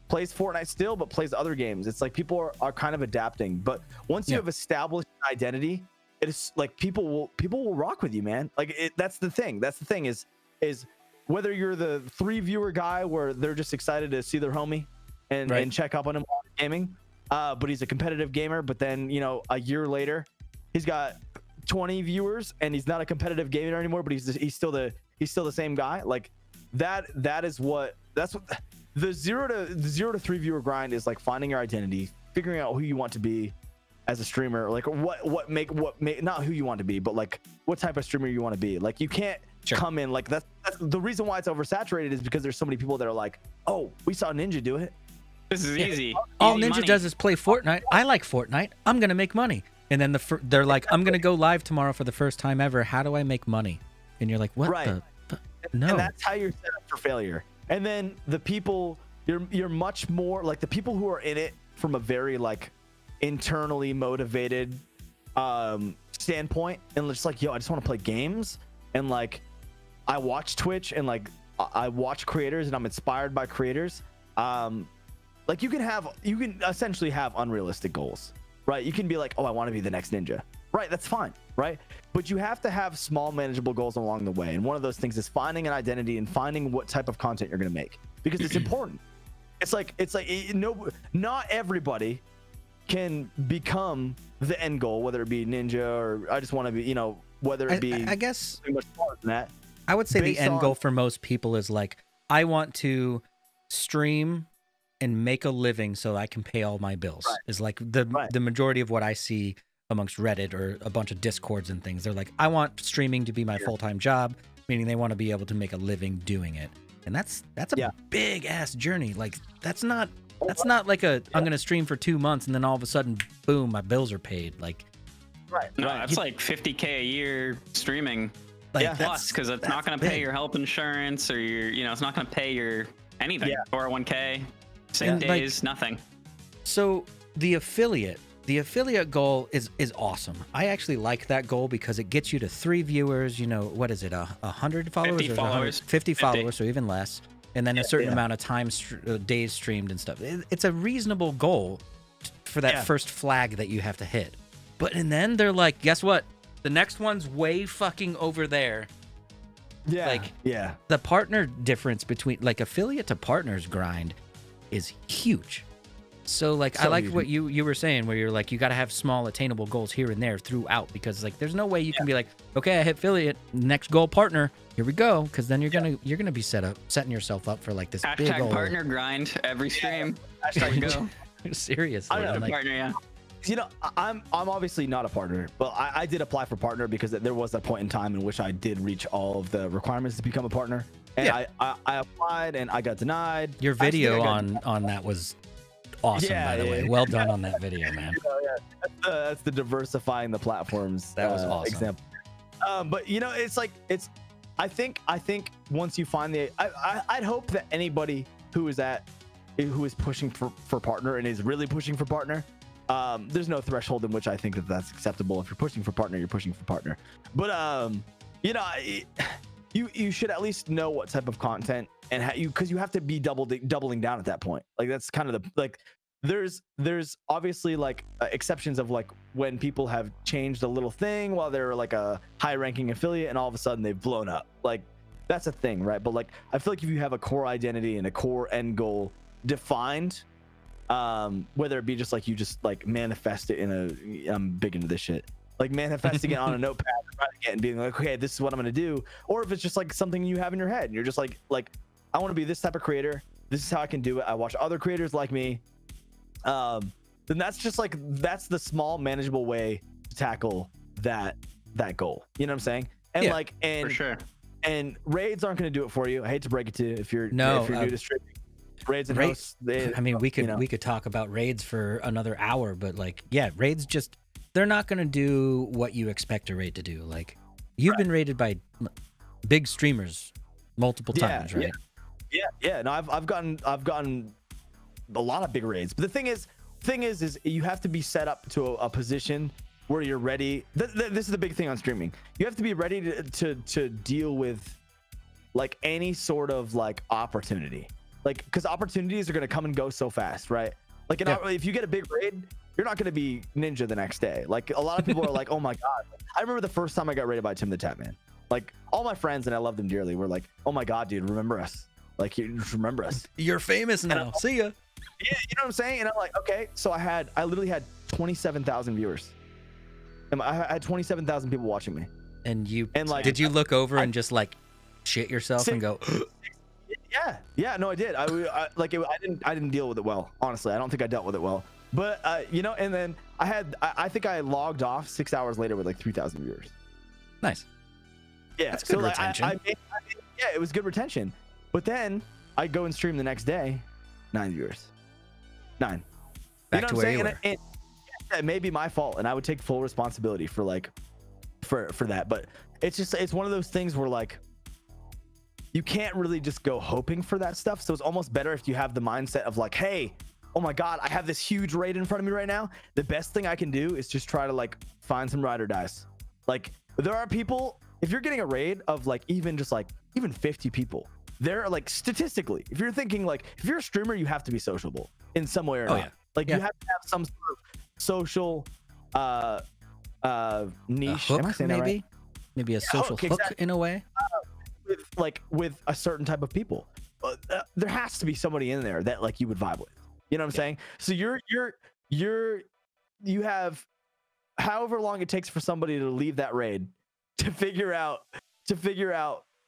plays Fortnite still, but plays other games. It's like people are kind of adapting. But once you have established an identity, it is like people will rock with you, man. Like that's the thing. That's the thing is whether you're the 3 viewer guy where they're just excited to see their homie and check up on him while gaming, but he's a competitive gamer. But then a year later, he's got 20 viewers and he's not a competitive gamer anymore. But he's still the same guy. Like that's what the 0 to 3 viewer grind is, like finding your identity, figuring out who you want to be as a streamer, like what make not who you want to be, but like what type of streamer you want to be. Like you can't come in like that's the reason why it's oversaturated, is because there's so many people that are like, oh, we saw Ninja do it. This is easy. All easy Ninja money. does is play Fortnite. I like Fortnite. I'm gonna make money. And then they're like, I'm gonna go live tomorrow for the first time ever. How do I make money? And you're like, what? No. And that's how you're set up for failure. And then the people, you're much more like the people who are in it from a very like internally motivated standpoint, and just like, yo, I just want to play games, and like I watch Twitch and like I watch creators and I'm inspired by creators. Like you can essentially have unrealistic goals, right? You can be like, oh, I want to be the next Ninja, right? That's fine, right? But you have to have small manageable goals along the way, and one of those things is finding an identity and finding what type of content you're going to make, because it's important. It's like not everybody can become the end goal, whether it be Ninja or I just want to be, whether it be I guess much more than that. I would say the end goal for most people is like, I want to stream and make a living so I can pay all my bills. Is like the majority of what I see amongst Reddit or a bunch of Discords and things. They're like, I want streaming to be my full-time job, meaning they want to be able to make a living doing it. And that's a big ass journey. Like that's not like I'm going to stream for 2 months and then all of a sudden, boom, my bills are paid. Like, no, that's like $50K a year streaming. Like, plus, because it's not going to pay your health insurance or your, it's not going to pay your anything. 401K. Same days, nothing. So the affiliate goal is awesome. I actually like that goal because it gets you to 3 viewers. You know, what is it? 100 followers? 50 followers. 50 followers, so even less. And then a certain amount of time, days streamed and stuff. It's a reasonable goal for that first flag that you have to hit. And then they're like, guess what? The next one's way fucking over there. Yeah. The partner difference between like affiliate to partners grind is huge. So like, I like what you were saying, where you're like, you got to have small attainable goals here and there throughout, because like there's no way you can be like, okay, I hit affiliate, next goal partner, here we go, because then you're gonna be setting yourself up for like this big old partner grind every stream. There you go. Seriously, Partner, You know, I'm obviously not a partner, but I did apply for partner because there was a point in time in which I did reach all of the requirements to become a partner, and I applied and I got denied. Your video on that was awesome, by the way. Well done on that video, man. That's the diversifying the platforms. That was awesome. Example. But you know, I think once you find I'd hope that anybody who is pushing for partner and is really pushing for partner, there's no threshold in which I think that's acceptable. If you're pushing for partner, you're pushing for partner. But you know, you should at least know what type of content and because you have to be doubling down at that point. Like that's kind of there's obviously like exceptions of like when people have changed a little thing while they're like a high ranking affiliate and all of a sudden they've blown up. Like that's a thing, right? But like I feel like if you have a core identity and a core end goal defined, whether it be just like you just like manifest it I'm big into this shit, like manifesting it on a notepad, writing it and being like, okay, this is what I'm gonna do, or if it's just like something you have in your head and you're just like I want to be this type of creator, this is how I can do it, I watch other creators like me, then that's the small manageable way to tackle that goal, you know what I'm saying? And for sure. And raids aren't going to do it for you. I hate to break it to you if you're new to streaming. Raids and hosts. I mean, we could talk about raids for another hour, but like, yeah, raids they're not going to do what you expect a raid to do. Like, you've been raided by big streamers multiple times, right? Yeah. No, I've gotten a lot of big raids. But the thing is you have to be set up to a position where you're ready. This is the big thing on streaming. You have to be ready to deal with like any sort of like opportunity, like because opportunities are going to come and go so fast, right? Like if you get a big raid, you're not going to be ninja the next day. Like a lot of people are like, oh my god, I remember the first time I got raided by Tim the Tap Man. Like all my friends, and I love them dearly, were like, oh my god, dude, remember us. Like you just remember us. You're famous now. See ya. Yeah, you know what I'm saying? And I'm like, okay. So I literally had 27,000 viewers. And I had 27,000 people watching me. And like, did you look over and just like shit yourself and go? Yeah. No, I did. I didn't deal with it well. Honestly, I don't think I dealt with it well. But you know, and then I think I logged off 6 hours later with like 3,000 viewers. Nice. Yeah, that's good retention. Yeah, it was good retention. But then I go and stream the next day, 9 viewers. 9. Back to where you were. And it may be my fault, and I would take full responsibility for like for that. But it's one of those things where like you can't really just go hoping for that stuff. So it's almost better if you have the mindset of like, hey, oh my god, I have this huge raid in front of me right now. The best thing I can do is just try to like find some ride or dies. Like there are people, if you're getting a raid of like even 50 people, they're like statistically, if you're thinking like if you're a streamer, you have to be sociable in some way or not. Like you have to have some sort of social niche. Hook, am I saying that right? Maybe a social hook in a way. With a certain type of people, there has to be somebody in there that like you would vibe with. You know what I'm saying? So you have however long it takes for somebody to leave that raid to figure out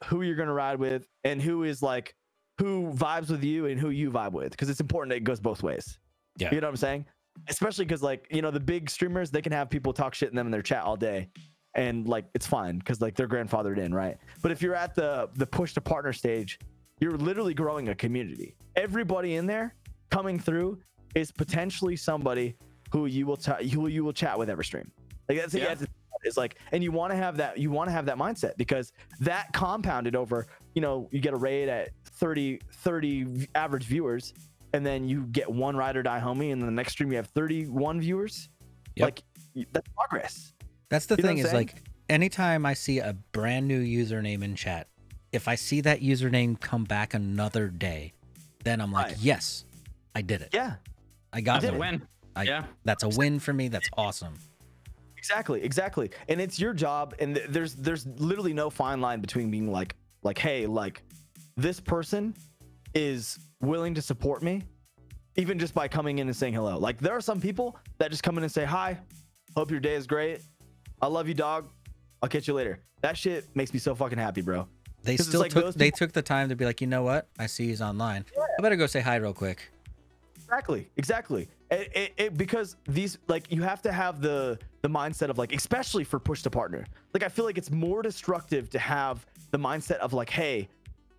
who you're gonna ride with and who vibes with you and who you vibe with, because it's important that it goes both ways. Yeah, you know what I'm saying? Especially because like, you know, the big streamers, they can have people talk shit in them in their chat all day and like it's fine because like they're grandfathered in, right? But if you're at the push to partner stage, you're literally growing a community. Everybody in there coming through is potentially somebody who you will chat with every stream. Like that's it's like, and you want to have that mindset, because that compounded over, you know, you get a raid at 30 average viewers, and then you get one ride or die homie, and then the next stream you have 31 viewers. Yep. Like, that's progress. That's the You know thing what I'm is saying? like anytime I see a brand new username in chat, if I see that username come back another day, then I'm like, Right. yes, I did it. Yeah, I got That's a it. win. Yeah. That's a win for me. That's awesome. exactly. And it's your job, and there's literally no fine line between being like, hey, like, this person is willing to support me, even just by coming in and saying hello. Like, there are some people that just come in and say, hi, hope your day is great. I love you, dog. I'll catch you later. That shit makes me so fucking happy, bro. They 'Cause it's still like took those they people- took the time to be like, you know what? I see he's online. I better go say hi real quick. Exactly. Because these, like, you have to have the mindset of like, especially for push to partner. Like, I feel like it's more destructive to have the mindset of like, hey,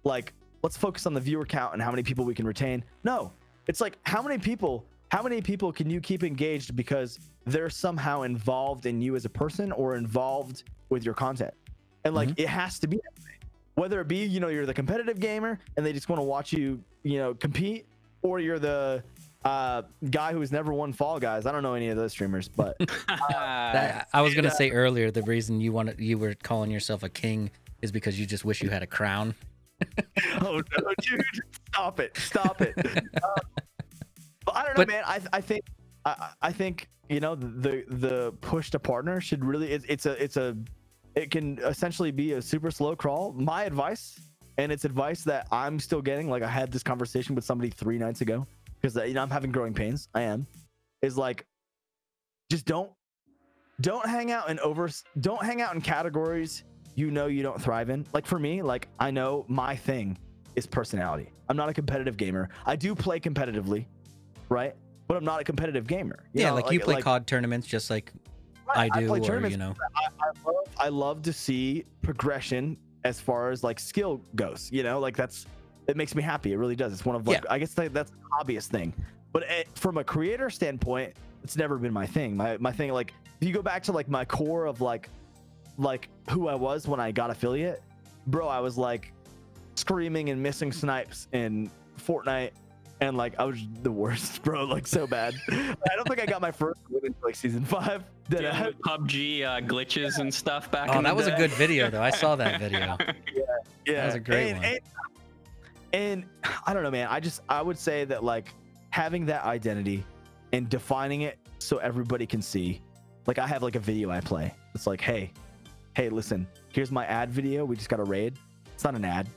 like, let's focus on the viewer count and how many people we can retain. No, it's like, how many people can you keep engaged because they're somehow involved in you as a person or involved with your content? And like, it has to be that way. Whether it be, you know, you're the competitive gamer and they just want to watch you, you know, compete, or you're the guy who's never won Fall Guys. I don't know any of those streamers, but I was gonna say earlier the reason you were calling yourself a king is because you just wish you had a crown. oh no, dude, stop it. But I don't know, man. I think you know, the push to partner should really, it can essentially be a super slow crawl. My advice, and it's advice that I'm still getting, like I had this conversation with somebody 3 nights ago, because you know, I'm having growing pains. Is like, just don't hang out in categories you know you don't thrive in. Like, for me, like, I know my thing is personality. I'm not a competitive gamer. I do play competitively, right? But I'm not a competitive gamer. You know, you play COD tournaments just like I do, play or tournaments. you know. I love to see progression as far as like skill goes. You know, like it makes me happy. It really does. It's one of like, I guess that's an obvious thing. But from a creator standpoint, it's never been my thing. My thing, like, if you go back to like my core of like who I was when I got affiliate, bro, I was like screaming and missing snipes in Fortnite. And like, I was the worst, bro, like so bad. I don't think I got my first win until like season 5. With PUBG glitches and stuff back in Oh, the that was day. a good video though. I saw that video. Yeah, That was a great one. And I don't know, man. I would say that like having that identity and defining it so everybody can see. Like, I have like a video I play. It's like, hey, listen, here's my ad video. We just got a raid. It's not an ad,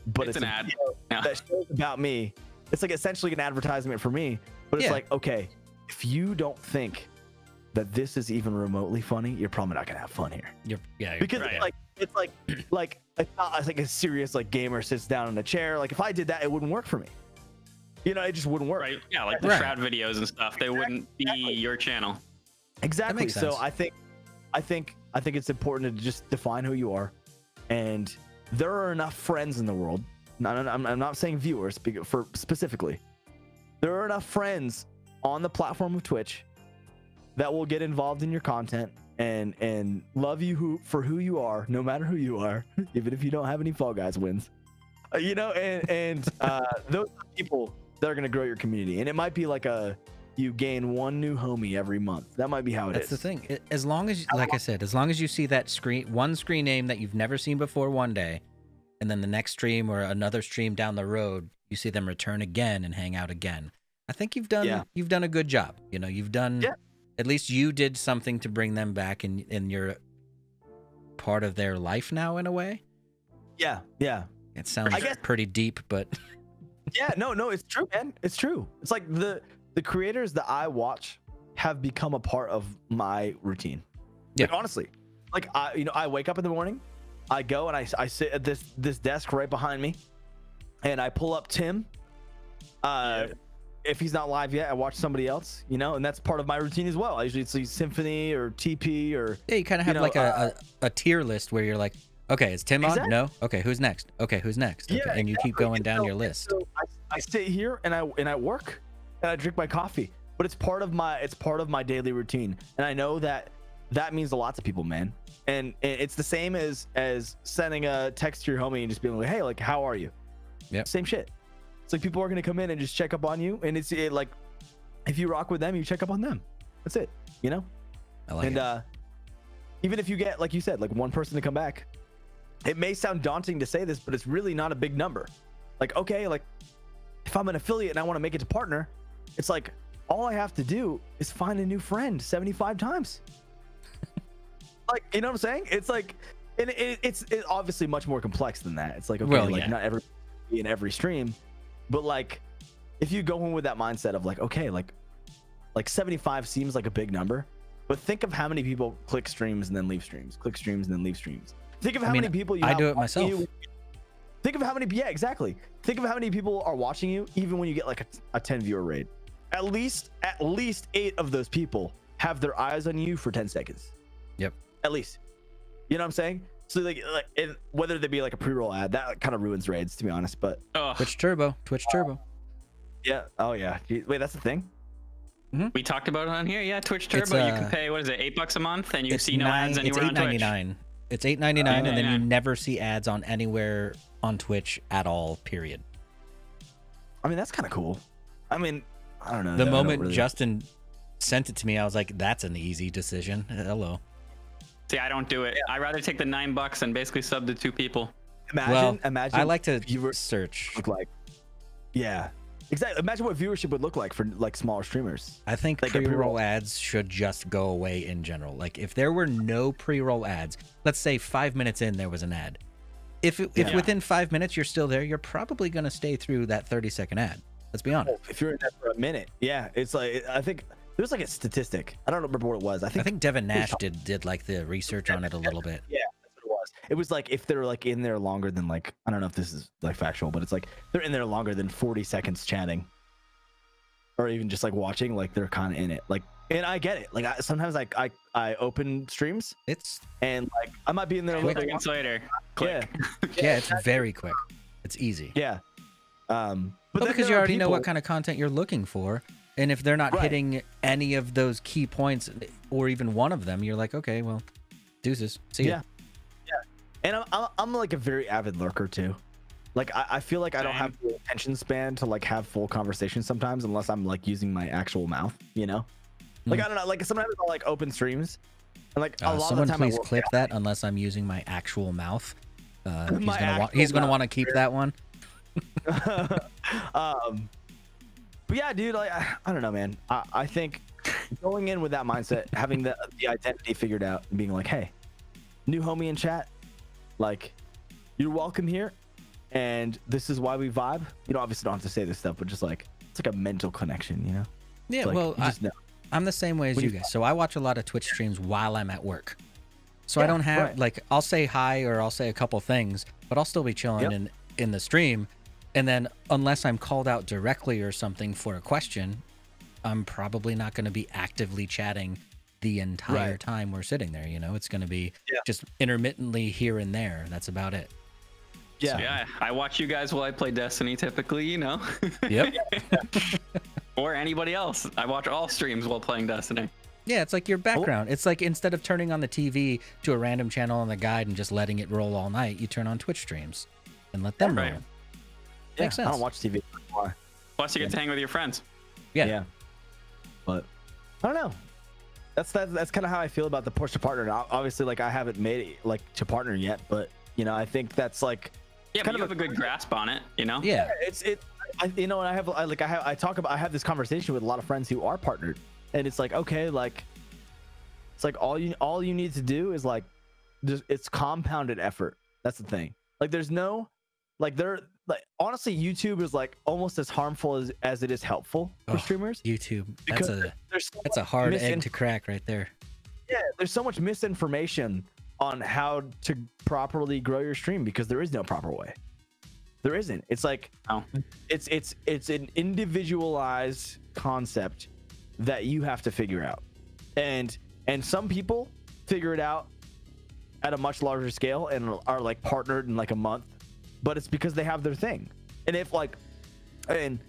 but it's an ad. video that shows about me. It's like essentially an advertisement for me, but it's like, okay, if you don't think that this is even remotely funny, you're probably not gonna have fun here. Because right. it's like it's not like a serious like gamer sits down in a chair. Like, if I did that, it wouldn't work for me. You know, it just wouldn't work. Right. Yeah, like the Shroud videos and stuff. They wouldn't be your channel. Exactly. That makes So sense. I think it's important to just define who you are, and there are enough friends in the world. I'm not saying viewers, for specifically. There are enough friends on the platform of Twitch that will get involved in your content and love you for who you are, no matter who you are, even if you don't have any Fall Guys wins. You know, and those are people that are going to grow your community. And it might be like you gain one new homie every month. That might be how it is. That's the thing. As long as, like I said, as long as you see that one screen name that you've never seen before one day, and then the next stream or another stream down the road, you see them return again and hang out again. I think you've done a good job. You know, you've done at least you did something to bring them back, and you're part of their life now in a way. Yeah. It sounds pretty deep, but no, it's true, man. It's true. It's like the creators that I watch have become a part of my routine. Yeah. Like, honestly, like I wake up in the morning, I go and I sit at this desk right behind me, and I pull up Tim. If he's not live yet, I watch somebody else, you know, and that's part of my routine as well. I usually see Symphony or TP or you kind of have like a tier list where you're like, okay, is Tim on? No. Okay, who's next? Okay, who's next? Okay, and you keep going down your list. So I sit here and I work and I drink my coffee, but it's part of my daily routine, and I know that means a lot to people, man. And it's the same as sending a text to your homie and just being like, hey, like, how are you? Yeah. Same shit. It's like people are gonna come in and just check up on you, and like if you rock with them, you check up on them. That's it, you know. I like it. Even if you get, like you said, like one person to come back, it may sound daunting to say this, but it's really not a big number. Like, okay, like if I'm an affiliate and I want to make it to partner, it's like all I have to do is find a new friend 75 times. Like, you know what I'm saying? It's like, and it's obviously much more complex than that. It's like, okay, like not every in every stream, but like if you go in with that mindset of like, okay, like 75 seems like a big number, but think of how many people click streams and then leave streams, click streams and then leave streams. Think of how many people you I have do it myself. Think of how many, yeah, exactly. Think of how many people are watching you, even when you get like a 10 viewer raid. At least 8 of those people have their eyes on you for 10 seconds. Yep. At least. You know what I'm saying? So like whether they be like a pre-roll ad, that kind of ruins raids, to be honest. But Twitch Turbo. Yeah. Oh yeah. Wait, that's the thing. We talked about it on here. Yeah, Twitch Turbo. You can pay, what is it, $8 a month, and you see no ads anywhere on Twitch. It's $8.99, and then you never see ads on anywhere on Twitch at all. Period. I mean, that's kind of cool. I mean, I don't know. The moment Justin sent it to me, I was like, "That's an easy decision." Hello. See, I don't do it. Yeah. I'd rather take the $9 and basically sub to 2 people. Imagine. I like to search. Look like, yeah. Exactly. Imagine what viewership would look like for like smaller streamers. I think like pre-roll ads should just go away in general. Like if there were no pre-roll ads, let's say 5 minutes in there was an ad. If within 5 minutes you're still there, you're probably going to stay through that 30-second ad. Let's be honest. If you're in there for a minute, yeah, it's like I think there's like a statistic. I don't remember what it was. I think Devin Nash did like the research on it a little bit. Yeah, that's what it was. It was like if they're like in there longer than like, I don't know if this is like factual, but it's like they're in there longer than 40 seconds chatting, or even just like watching, like they're kind of in it. Like, and I get it. Like sometimes like I open streams, and like I might be in there a little bit seconds later. Click. Yeah, it's very quick. It's easy. Yeah. But because you already know what kind of content you're looking for, and if they're not hitting any of those key points or even one of them, you're like, okay, well, deuces. See ya. And I'm like a very avid lurker too. Like I feel like I don't have the attention span to like have full conversations sometimes unless I'm like using my actual mouth, you know? Like I don't know, like sometimes I'll like open streams and like a lot someone of the time please clip that unless I'm using my actual mouth. He's gonna want to keep that one. But yeah, dude, like I don't know, man. I think going in with that mindset, having the identity figured out and being like, hey, new homie in chat, like you're welcome here, and this is why we vibe. You know, obviously don't have to say this stuff, but just like it's like a mental connection, you know? Yeah, like, well, I'm the same way as you guys. So I watch a lot of Twitch streams while I'm at work. So I don't have like, I'll say hi or I'll say a couple things, but I'll still be chilling in the stream. And then unless I'm called out directly or something for a question, I'm probably not going to be actively chatting the entire time we're sitting there. You know, it's going to be just intermittently here and there. That's about it. Yeah. So, yeah. I watch you guys while I play Destiny typically, you know? Yep. Or anybody else. I watch all streams while playing Destiny. Yeah, it's like your background. It's like instead of turning on the TV to a random channel on the guide and just letting it roll all night, you turn on Twitch streams and let them roll. Yeah, Makes sense. I don't watch TV. Plus, you get to hang with your friends. Yeah. But I don't know. That's kind of how I feel about the push to partner. Now, obviously, like I haven't made it like to partner yet, but you know, I think that's like kind of a good grasp on it. You know. Yeah. You know, and I have this conversation with a lot of friends who are partnered, and it's like, okay, like it's like all you need to do is like it's compounded effort. That's the thing. Like there's no like honestly, YouTube is like almost as harmful as it is helpful for streamers. YouTube, that's a hard egg to crack right there. Yeah, there's so much misinformation on how to properly grow your stream because there is no proper way. There isn't. It's like it's an individualized concept that you have to figure out, and some people figure it out at a much larger scale and are like partnered in like a month, but it's because they have their thing. And if like and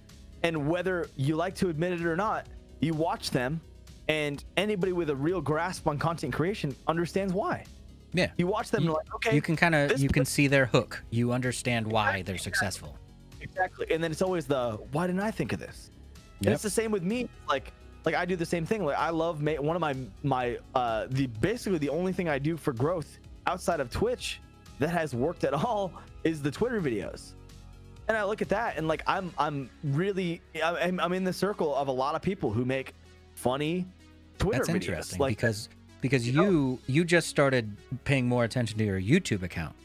whether you like to admit it or not, you watch them, and anybody with a real grasp on content creation understands why. Yeah, you watch them and like, okay, you can see their hook. You understand why they're successful. Exactly. And then it's always the, why didn't I think of this? And Yep. it's the same with me. Like I do the same thing. Like I love one of my basically the only thing I do for growth outside of Twitch that has worked at all is the Twitter videos. And I look at that and like I'm in the circle of a lot of people who make funny Twitter That's videos. interesting Like, because you just started paying more attention to your YouTube account.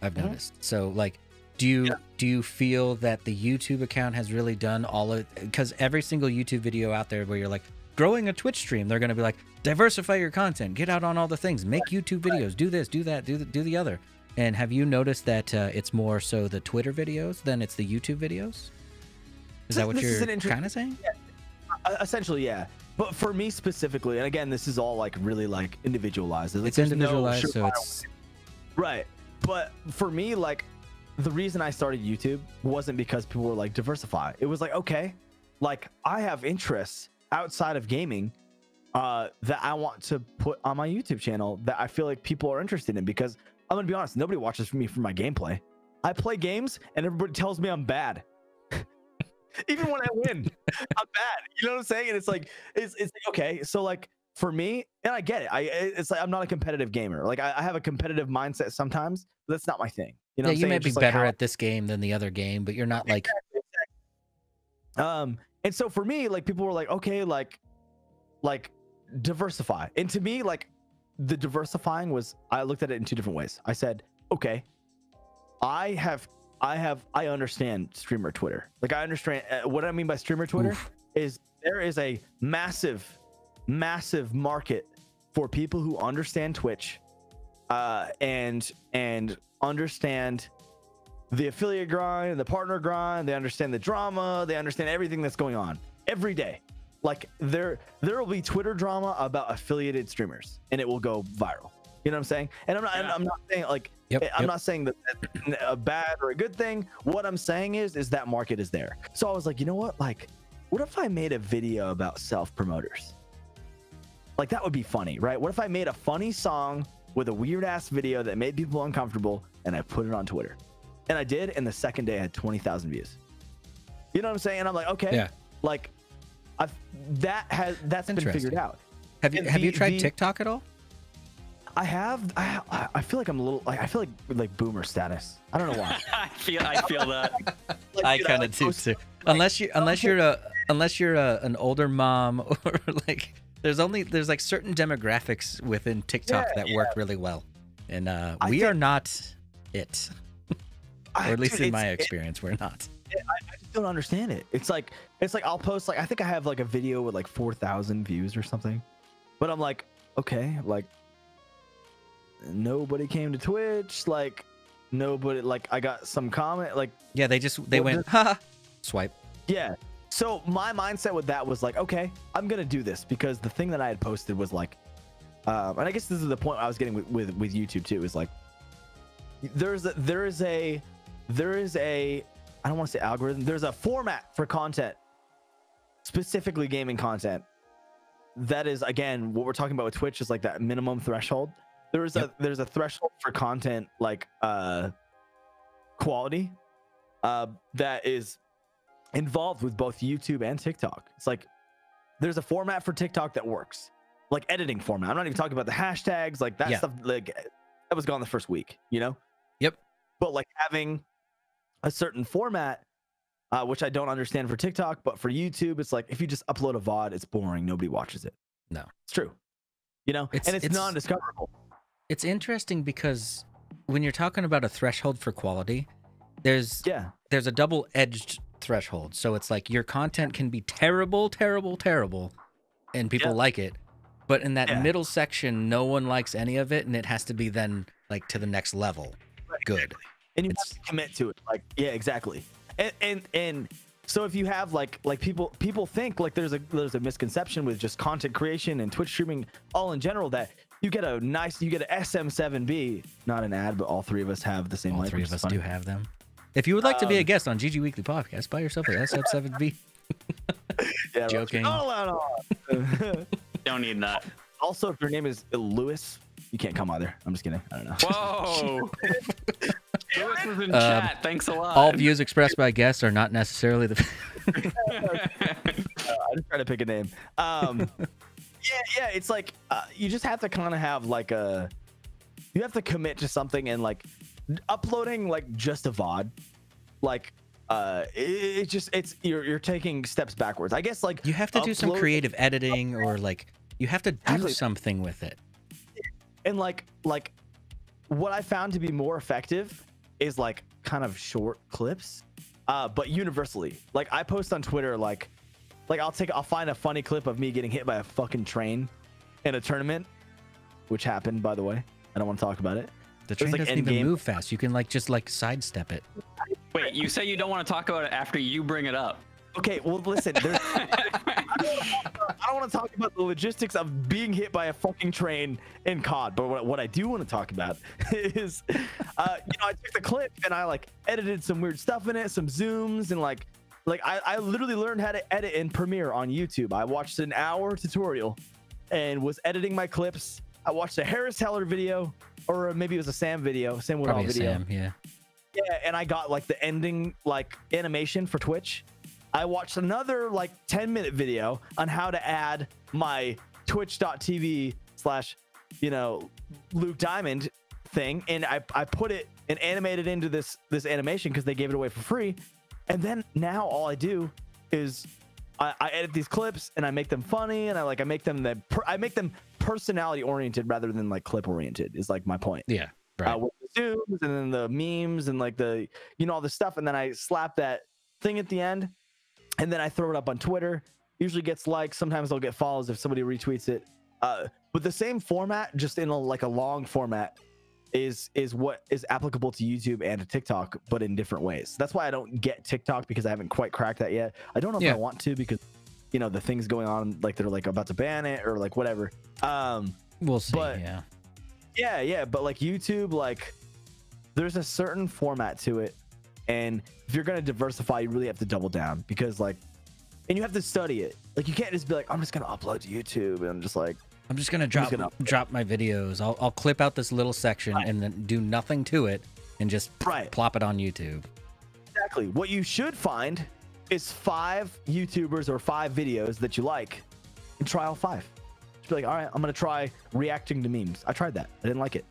I've noticed. So like, do you feel that the YouTube account has really done all of, because every single YouTube video out there where you're like growing a Twitch stream, they're going to be like, diversify your content, get out on all the things, make YouTube videos, do this, do that, do the other. And have you noticed that it's more so the Twitter videos than it's the YouTube videos? Is that what you're kind of saying? Yeah. Essentially, yeah. But for me specifically, and again, this is all like really like individualized. Like, It's individualized, so it's right. But for me, like the reason I started YouTube wasn't because people were like diversify. It was like, okay, like I have interests outside of gaming that I want to put on my YouTube channel that I feel like people are interested in, because I'm gonna be honest, nobody watches me for my gameplay. I play games and everybody tells me I'm bad. Even when I win, I'm bad. You know what I'm saying? And it's like okay, so like for me, and I get it. It's like I'm not a competitive gamer. Like I have a competitive mindset sometimes, but that's not my thing. You know, yeah, what I'm you may saying? be Just better like at this game than the other game, but you're not like and so for me, like people were like, okay, like diversify. And to me, like the diversifying was, I looked at it in two different ways. I said, okay, I understand streamer Twitter. Like I understand what I mean by streamer Twitter is there is a massive market for people who understand Twitch and understand the affiliate grind, the partner grind. They understand the drama. They understand everything that's going on every day. Like there will be Twitter drama about affiliated streamers and it will go viral. You know what I'm saying? And I'm not saying like, I'm not saying that that's a bad or a good thing. What I'm saying is that market is there. So I was like, you know what? Like, what if I made a video about self-promoters? Like that would be funny, right? What if I made a funny song with a weird ass video that made people uncomfortable and I put it on Twitter? And I did, and the second day I had 20,000 views. You know what I'm saying? And I'm like, okay, like that's been figured out. Have you tried TikTok at all? I have. I feel like I'm a little like, I feel like boomer status. I don't know why. I feel that. Like, I kind of do too. Unless you're an older mom, or like there's like certain demographics within TikTok that work really well, and we are not it, or at least in my experience, we're not. I just don't understand it. It's like I'll post like, I think I have like a video with like 4,000 views or something, but I'm like, okay, like nobody came to Twitch, like nobody, like I got some comment, like they went ha swipe. Yeah. So my mindset with that was like, okay, I'm gonna do this because the thing that I had posted was like, and I guess this is the point I was getting with YouTube too, is like there is a I don't want to say algorithm. There's a format for content, specifically gaming content. That is, again, what we're talking about with Twitch is like that minimum threshold. There's a threshold for content like quality that is involved with both YouTube and TikTok. It's like there's a format for TikTok that works, like editing format. I'm not even talking about the hashtags, like that stuff. Like that was gone the first week, you know. Yep. But like having a certain format, which I don't understand for TikTok, but for YouTube, it's like if you just upload a VOD, it's boring. Nobody watches it. No, it's true. You know, and it's non-discoverable. It's interesting because when you're talking about a threshold for quality, there's a double-edged threshold. So it's like your content can be terrible, and people like it, but in that middle section, no one likes any of it, and it has to be then like to the next level. Good. And you have to commit to it. Like, yeah, exactly. And so if you have like people think like there's a misconception with just content creation and Twitch streaming all in general that you get a SM7B, not an ad, but all three of us have the same. All three of us do have them. If you would like to be a guest on GG Weekly Podcast, buy yourself an SM7B. Yeah, joking. No. Don't need that. Also, if your name is Lewis, you can't come either. I'm just kidding. I don't know. Whoa. Lewis was in chat. Thanks a lot. All views expressed by guests are not necessarily the. I just try to pick a name. Yeah. It's like you just have to kind of have like you have to commit to something, and like uploading like just a VOD, like you're taking steps backwards. I guess like you have to do some creative editing, or like you have to do something with it. And like what I found to be more effective is like kind of short clips, but universally. Like I post on Twitter, like I'll find a funny clip of me getting hit by a fucking train in a tournament, which happened, by the way. I don't want to talk about it. The train doesn't even move fast. You can like just like sidestep it. Wait, you say you don't want to talk about it after you bring it up. Okay, well listen, I don't want to talk about the logistics of being hit by a fucking train in COD, but what I do want to talk about is, I took the clip and I like edited some weird stuff in it, some zooms, and like I literally learned how to edit in Premiere on YouTube. I watched an hour tutorial and was editing my clips. I watched a Harris Heller video, or maybe it was a Sam video, Sam Woodall video. Sam, yeah. Yeah, and I got like the ending like animation for Twitch. I watched another like 10-minute video on how to add my twitch.tv/ LukeDimond thing, and I put it and animated into this animation because they gave it away for free. And then now all I do is I edit these clips and I make them funny, and I make them personality oriented rather than like clip oriented is like my point. Yeah, right. With the zooms and then the memes and like the all this stuff, and then I slap that thing at the end, and then I throw it up on Twitter. Usually gets likes. Sometimes I'll get follows if somebody retweets it. But the same format, just in a long format, is what is applicable to YouTube and to TikTok, but in different ways. That's why I don't get TikTok, because I haven't quite cracked that yet. I don't know if I want to, because the things going on, like they're like about to ban it or like whatever. We'll see. But, yeah. But like YouTube, like there's a certain format to it, and if you're gonna diversify, you really have to double down, because like, and you have to study it. Like you can't just be like, I'm just gonna upload to YouTube, and I'm just gonna drop my videos. I'll clip out this little section and then do nothing to it and just plop it on YouTube. Exactly. What you should find is 5 YouTubers or 5 videos that you like, and try all 5. Just be like, all right, I'm gonna try reacting to memes. I tried that. I didn't like it.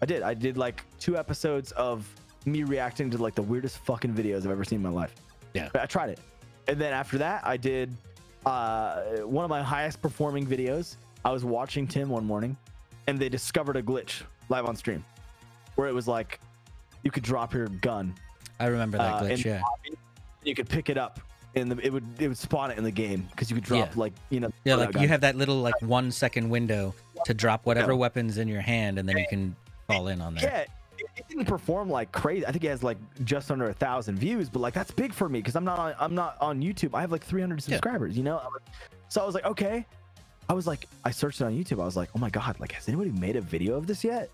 I did like 2 episodes of me reacting to like the weirdest fucking videos I've ever seen in my life. Yeah. But I tried it. And then after that, I did one of my highest performing videos. I was watching Tim one morning, and they discovered a glitch live on stream where it was like you could drop your gun. I remember that glitch. Yeah. You could pick it up, and it would spawn it in the game, because you could drop like like you have that little like 1 second window to drop whatever weapons in your hand, and then you can fall in on that. Yeah. It didn't perform like crazy. I think it has like just under 1,000 views, but like that's big for me, because I'm not on YouTube. I have like 300 subscribers. So I was like, okay. I searched it on YouTube. I was like, oh my god, like has anybody made a video of this yet?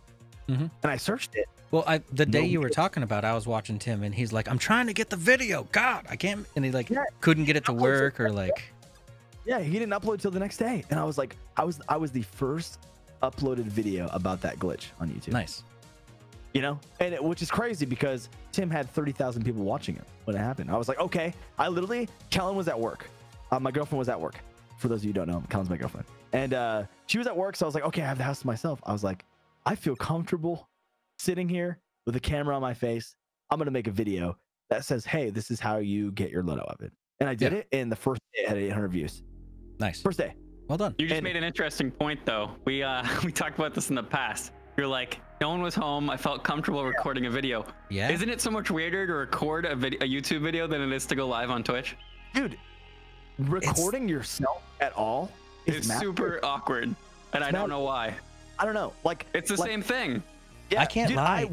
And I searched it. Well, the day you were talking about, I was watching Tim, and he's like, I'm trying to get the video. God, I can't. And he like couldn't get it to work, or like. Yeah, he didn't upload till the next day, and I was like, I was the first uploaded video about that glitch on YouTube. Nice. And which is crazy, because Tim had 30,000 people watching it when it happened. I was like, okay. Kellen was at work. My girlfriend was at work. For those of you who don't know, Kellen's my girlfriend. And she was at work, so I was like, okay, I have the house to myself. I was like, I feel comfortable sitting here with a camera on my face. I'm going to make a video that says, hey, this is how you get your loadout weapon. And I did it, and the first day it had 800 views. Nice. First day. Well done. You just made an interesting point, though. We talked about this in the past. You're like, no one was home. I felt comfortable recording a video. Yeah. Isn't it so much weirder to record a YouTube video than it is to go live on Twitch? Dude, recording yourself at all is super awkward, and I don't know why. I don't know. Like it's the same thing. Yeah, I can't lie.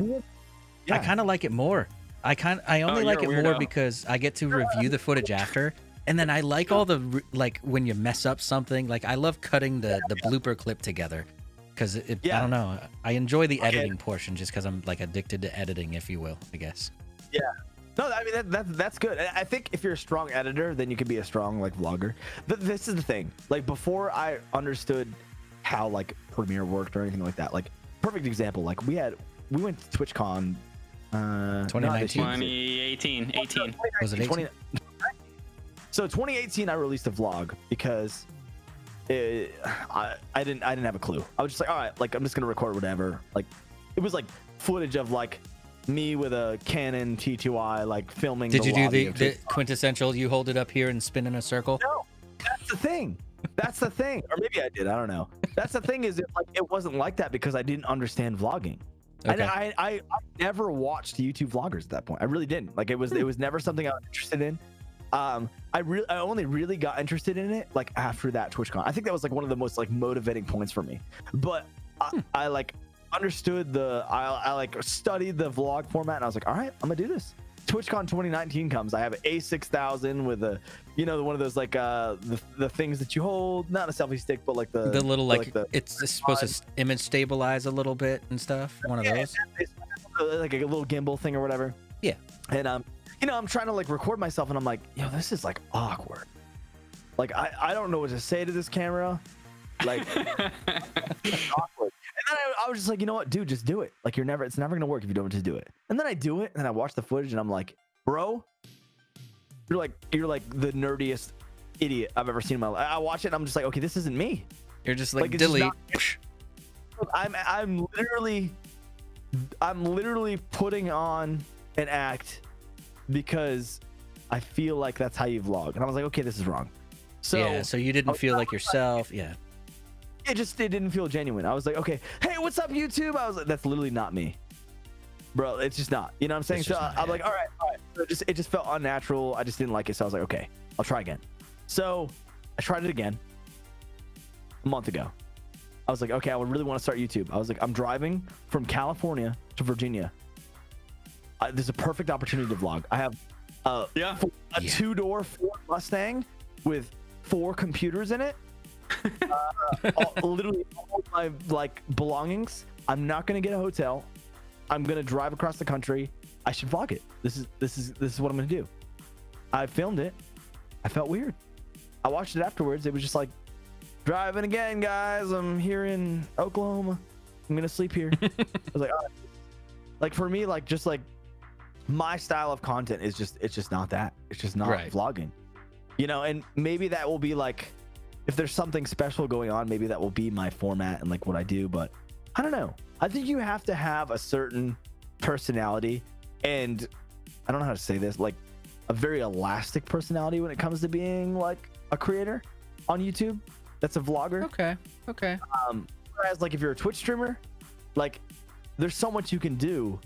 I kind of like it more. I only like it more because I get to review the footage after, and then I like all the like when you mess up something. Like I love cutting the blooper clip together, because I don't know. I enjoy the editing portion just because I'm like addicted to editing, if you will, I guess. Yeah. No, I mean that's good. I think if you're a strong editor, then you can be a strong like vlogger. This is the thing. Like before I understood how like Premiere worked or anything like that. Like perfect example. Like we went to TwitchCon 2019. 2018. 18. Was it 18? So 2018, I released a vlog because I didn't have a clue. I was just like, all right, like I'm just gonna record whatever. Like it was like footage of like me with a Canon T2i like filming. Did you do the quintessential? You hold it up here and spin in a circle? No, that's the thing. That's the thing. Or maybe I did. I don't know. That's the thing is it wasn't like that because I didn't understand vlogging. Okay. I never watched YouTube vloggers at that point. I really didn't. Like it was never something I was interested in. I only really got interested in it like after that TwitchCon. I think that was like one of the most like motivating points for me. But I like understood I like studied the vlog format and I was like, all right, I'm gonna do this. TwitchCon 2019 comes. I have an A6000 with a, you know, one of those like the things that you hold, not a selfie stick, but like the little like it's supposed to image stabilize a little bit and stuff. One of those, like a little gimbal thing or whatever. Yeah. And you know, I'm trying to like record myself and I'm like, yo, this is like awkward. Like I don't know what to say to this camera. Like it's awkward. And then I was just like, you know what, dude, just do it. Like it's never gonna work if you don't just do it. And then I do it and then I watch the footage and I'm like, bro, you're like the nerdiest idiot I've ever seen in my life. I watch it and I'm just like, okay, this isn't me. You're just like delete. I'm literally putting on an act because I feel like that's how you vlog. And I was like, okay, this is wrong. So yeah, so you didn't feel like yourself. Yeah. It didn't feel genuine. I was like, okay, hey, what's up, YouTube? I was like, that's literally not me, bro. It's just not. You know what I'm saying? So I'm like, all right. So it just felt unnatural. I just didn't like it. So I was like, okay, I'll try again. So I tried it again a month ago. I was like, okay, I would really want to start YouTube. I was like, I'm driving from California to Virginia. There's a perfect opportunity to vlog. I have a two-door Ford Mustang with 4 computers in it. Literally all my like belongings. I'm not gonna get a hotel. I'm gonna drive across the country. I should vlog it. This is what I'm gonna do. I filmed it. I felt weird. I watched it afterwards. It was just like, driving again, guys. I'm here in Oklahoma. I'm gonna sleep here. I was like, all right. Like for me, like just like my style of content is it's just not that. It's just not vlogging. You know, and maybe that will be like, if there's something special going on, maybe that will be my format and like what I do. But I don't know. I think you have to have a certain personality, and I don't know how to say this, like a very elastic personality when it comes to being like a creator on YouTube. That's a vlogger. Okay. Whereas like if you're a Twitch streamer, like there's so much you can do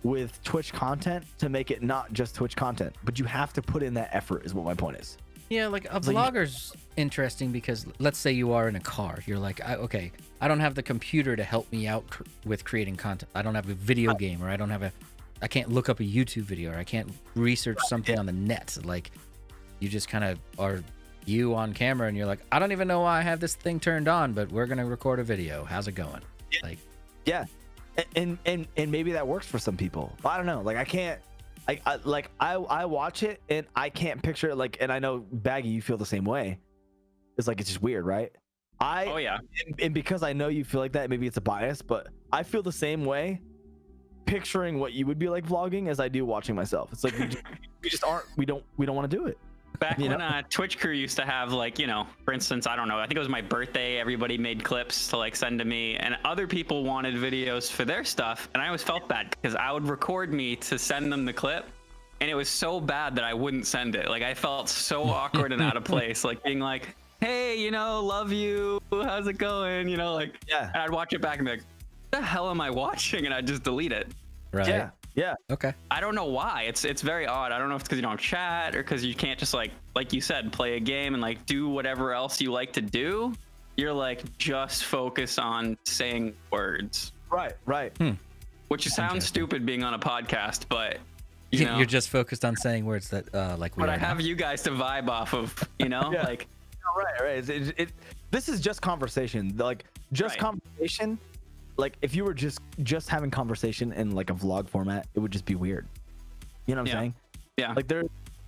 with Twitch content to make it not just Twitch content, but you have to put in that effort is what my point is. Yeah, like a vlogger's interesting because let's say you are in a car. You're like, okay, I don't have the computer to help me out with creating content. I don't have a video game, or I can't look up a YouTube video, or I can't research something on the net. Like you just kind of are you on camera and you're like, I don't even know why I have this thing turned on, but we're going to record a video. How's it going? Like, yeah. And maybe that works for some people. I don't know. Like I can't, I watch it and I can't picture it. Like, and I know Baggy, you feel the same way. It's like, it's just weird, right? Oh yeah. And because I know you feel like that, maybe it's a bias, but I feel the same way picturing what you would be like vlogging as I do watching myself. It's like, we just aren't, we don't want to do it. Back when Twitch crew used to have like, you know, for instance, I don't know, I think it was my birthday, everybody made clips to like send to me, and other people wanted videos for their stuff, and I always felt bad because I would record me to send them the clip, and it was so bad that I wouldn't send it. Like I felt so awkward and out of place, like being like, hey, you know, love you, how's it going, you know, like, yeah. And I'd watch it back and be like, what the hell am I watching? And I'd just delete it. Right. Yeah. Okay. I don't know why. It's very odd. I don't know if it's because you don't chat or because you can't just like you said, play a game and like do whatever else you like to do. You're like just focus on saying words. Right. Which sounds stupid being on a podcast, but you know, you're just focused on saying words that like. But I have you guys to vibe off of, you know, yeah. like. Right. This is just conversation. Like just conversation. Like if you were just having conversation in like a vlog format, it would just be weird. You know what I'm saying? Yeah. Like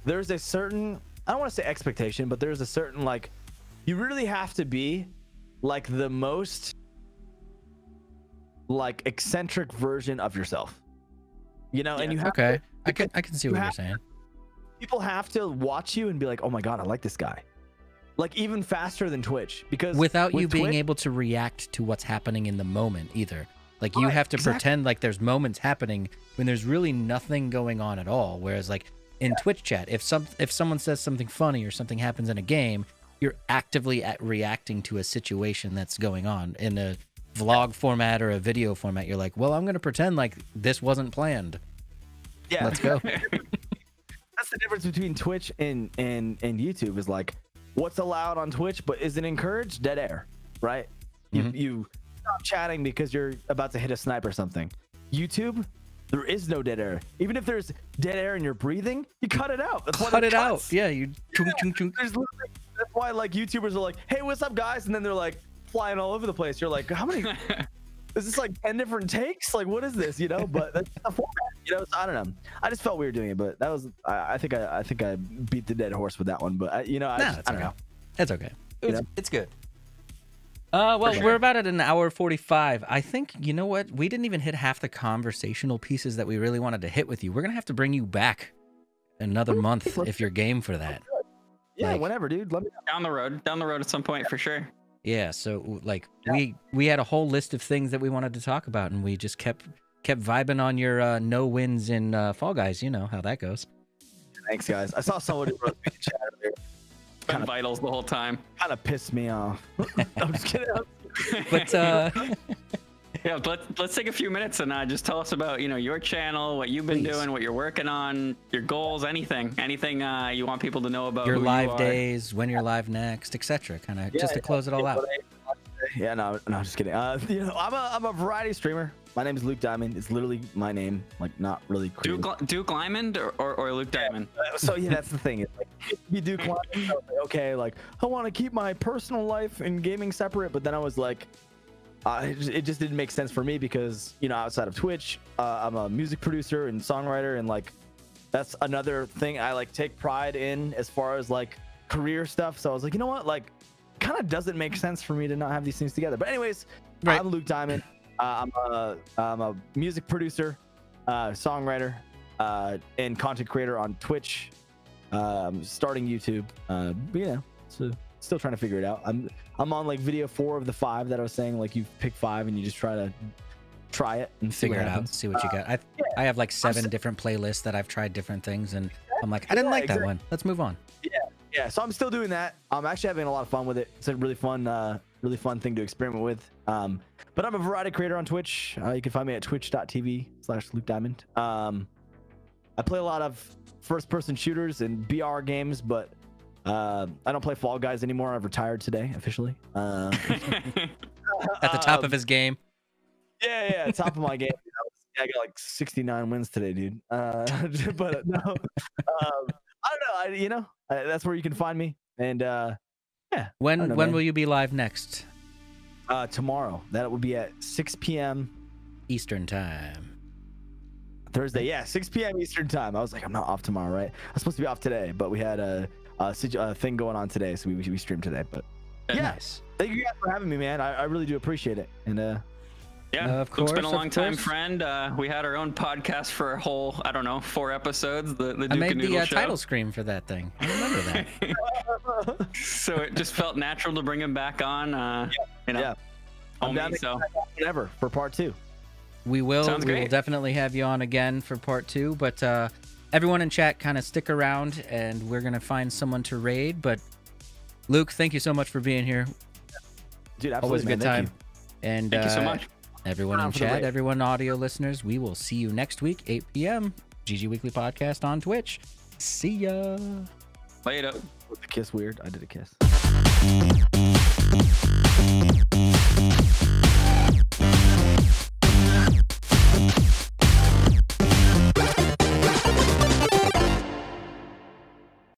there's a certain, I don't want to say expectation, but there's a certain like, you really have to be like the most like eccentric version of yourself. you know, and you have okay. to, I can see what you're saying. People have to watch you and be like, oh my God, I like this guy. Like even faster than Twitch, because without you with being Twitch, able to react to what's happening in the moment either. Like you have to pretend like there's moments happening when there's really nothing going on at all. Whereas like in Twitch chat, if someone says something funny or something happens in a game, you're actively reacting to a situation that's going on. In a vlog format or a video format, you're like, well, I'm going to pretend like this wasn't planned. Yeah, let's go. That's the difference between Twitch and YouTube, is like what's allowed on Twitch but isn't encouraged, dead air, right? You stop chatting because you're about to hit a snipe or something. YouTube, there is no dead air. Even if there's dead air and you're breathing, you cut it out. That's cut it out. Yeah, you chung, chung, chung. That's why like YouTubers are like, hey, what's up guys, and then they're like flying all over the place. You're like, how many is this, like 10 different takes? Like what is this, you know? But that's the format, you know. So I don't know, I just felt weird doing it, but that was I think I beat the dead horse with that one. But I don't know. It's okay. It's good. Well, we're about at an hour 45. I think, you know what? We didn't even hit half the conversational pieces that we really wanted to hit with you. We're going to have to bring you back another month if you're game for that. Yeah, like, whenever, dude. Let me know. Down the road at some point for sure. Yeah, so like we had a whole list of things that we wanted to talk about, and we just kept vibing on your no wins in Fall Guys. You know how that goes. Thanks, guys. I saw somebody wrote in the chat earlier. Been vitals the whole time. Kind of pissed me off. I'm just kidding. But yeah, let's take a few minutes and just tell us about your channel, what you've been doing, what you're working on, your goals, anything you want people to know about. Your who live you are. days, when you're live next, etc. Kind of just to close it all out. Yeah, no, just kidding. I'm a variety streamer. My name is LukeDimond. It's literally my name, like not really creative. DukeDimond or LukeDimond? So yeah, that's the thing. It's like you DukeDimond. Like, okay, like I want to keep my personal life and gaming separate, but then I was like, it just didn't make sense for me because outside of Twitch, I'm a music producer and songwriter, and like that's another thing I like take pride in as far as like career stuff. So I was like, you know what, like kind of doesn't make sense for me to not have these things together. But anyways, right. I'm LukeDimond. I'm a music producer, songwriter, and content creator on Twitch. Starting YouTube, but so still trying to figure it out. I'm on like video 4 of the 5 that I was saying. Like you pick 5 and you just try it and figure it out, see what you got. I have like 7 different playlists that I've tried different things, and I'm like, I didn't like that one. Let's move on. Yeah. So I'm still doing that. I'm actually having a lot of fun with it. It's a really fun thing to experiment with. But I'm a variety creator on Twitch. You can find me at twitch.tv/LukeDimond. I play a lot of first-person shooters and BR games, but I don't play Fall Guys anymore. I've retired today officially. At the top of his game. Yeah, top of my game. I got like 69 wins today, dude. But no, I don't know. That's where you can find me. And yeah. When will you be live next? Tomorrow. That will be at 6 p.m. Eastern time. Thursday, yeah, 6 p.m. Eastern time. I was like, I'm not off tomorrow, right? I was supposed to be off today, but we had a thing going on today, so we streamed today. But yeah, nice. Thank you guys for having me, man. I really do appreciate it. And yeah, of course, Luke's been a long time friend. We had our own podcast for a whole, 4 episodes. The Duke I made and Noodle the show. title screen for that thing. I remember that. So it just felt natural to bring him back on. Yeah. I'm down so whatever for part 2. We will definitely have you on again for part 2, but everyone in chat kind of stick around and we're going to find someone to raid. But Luke, thank you so much for being here. Dude, absolutely, always a good time. And thank you so much. Everyone in chat, everyone audio listeners, we will see you next week, 8 p.m. GG Weekly Podcast on Twitch. See ya. Later. Was the kiss weird? I did a kiss.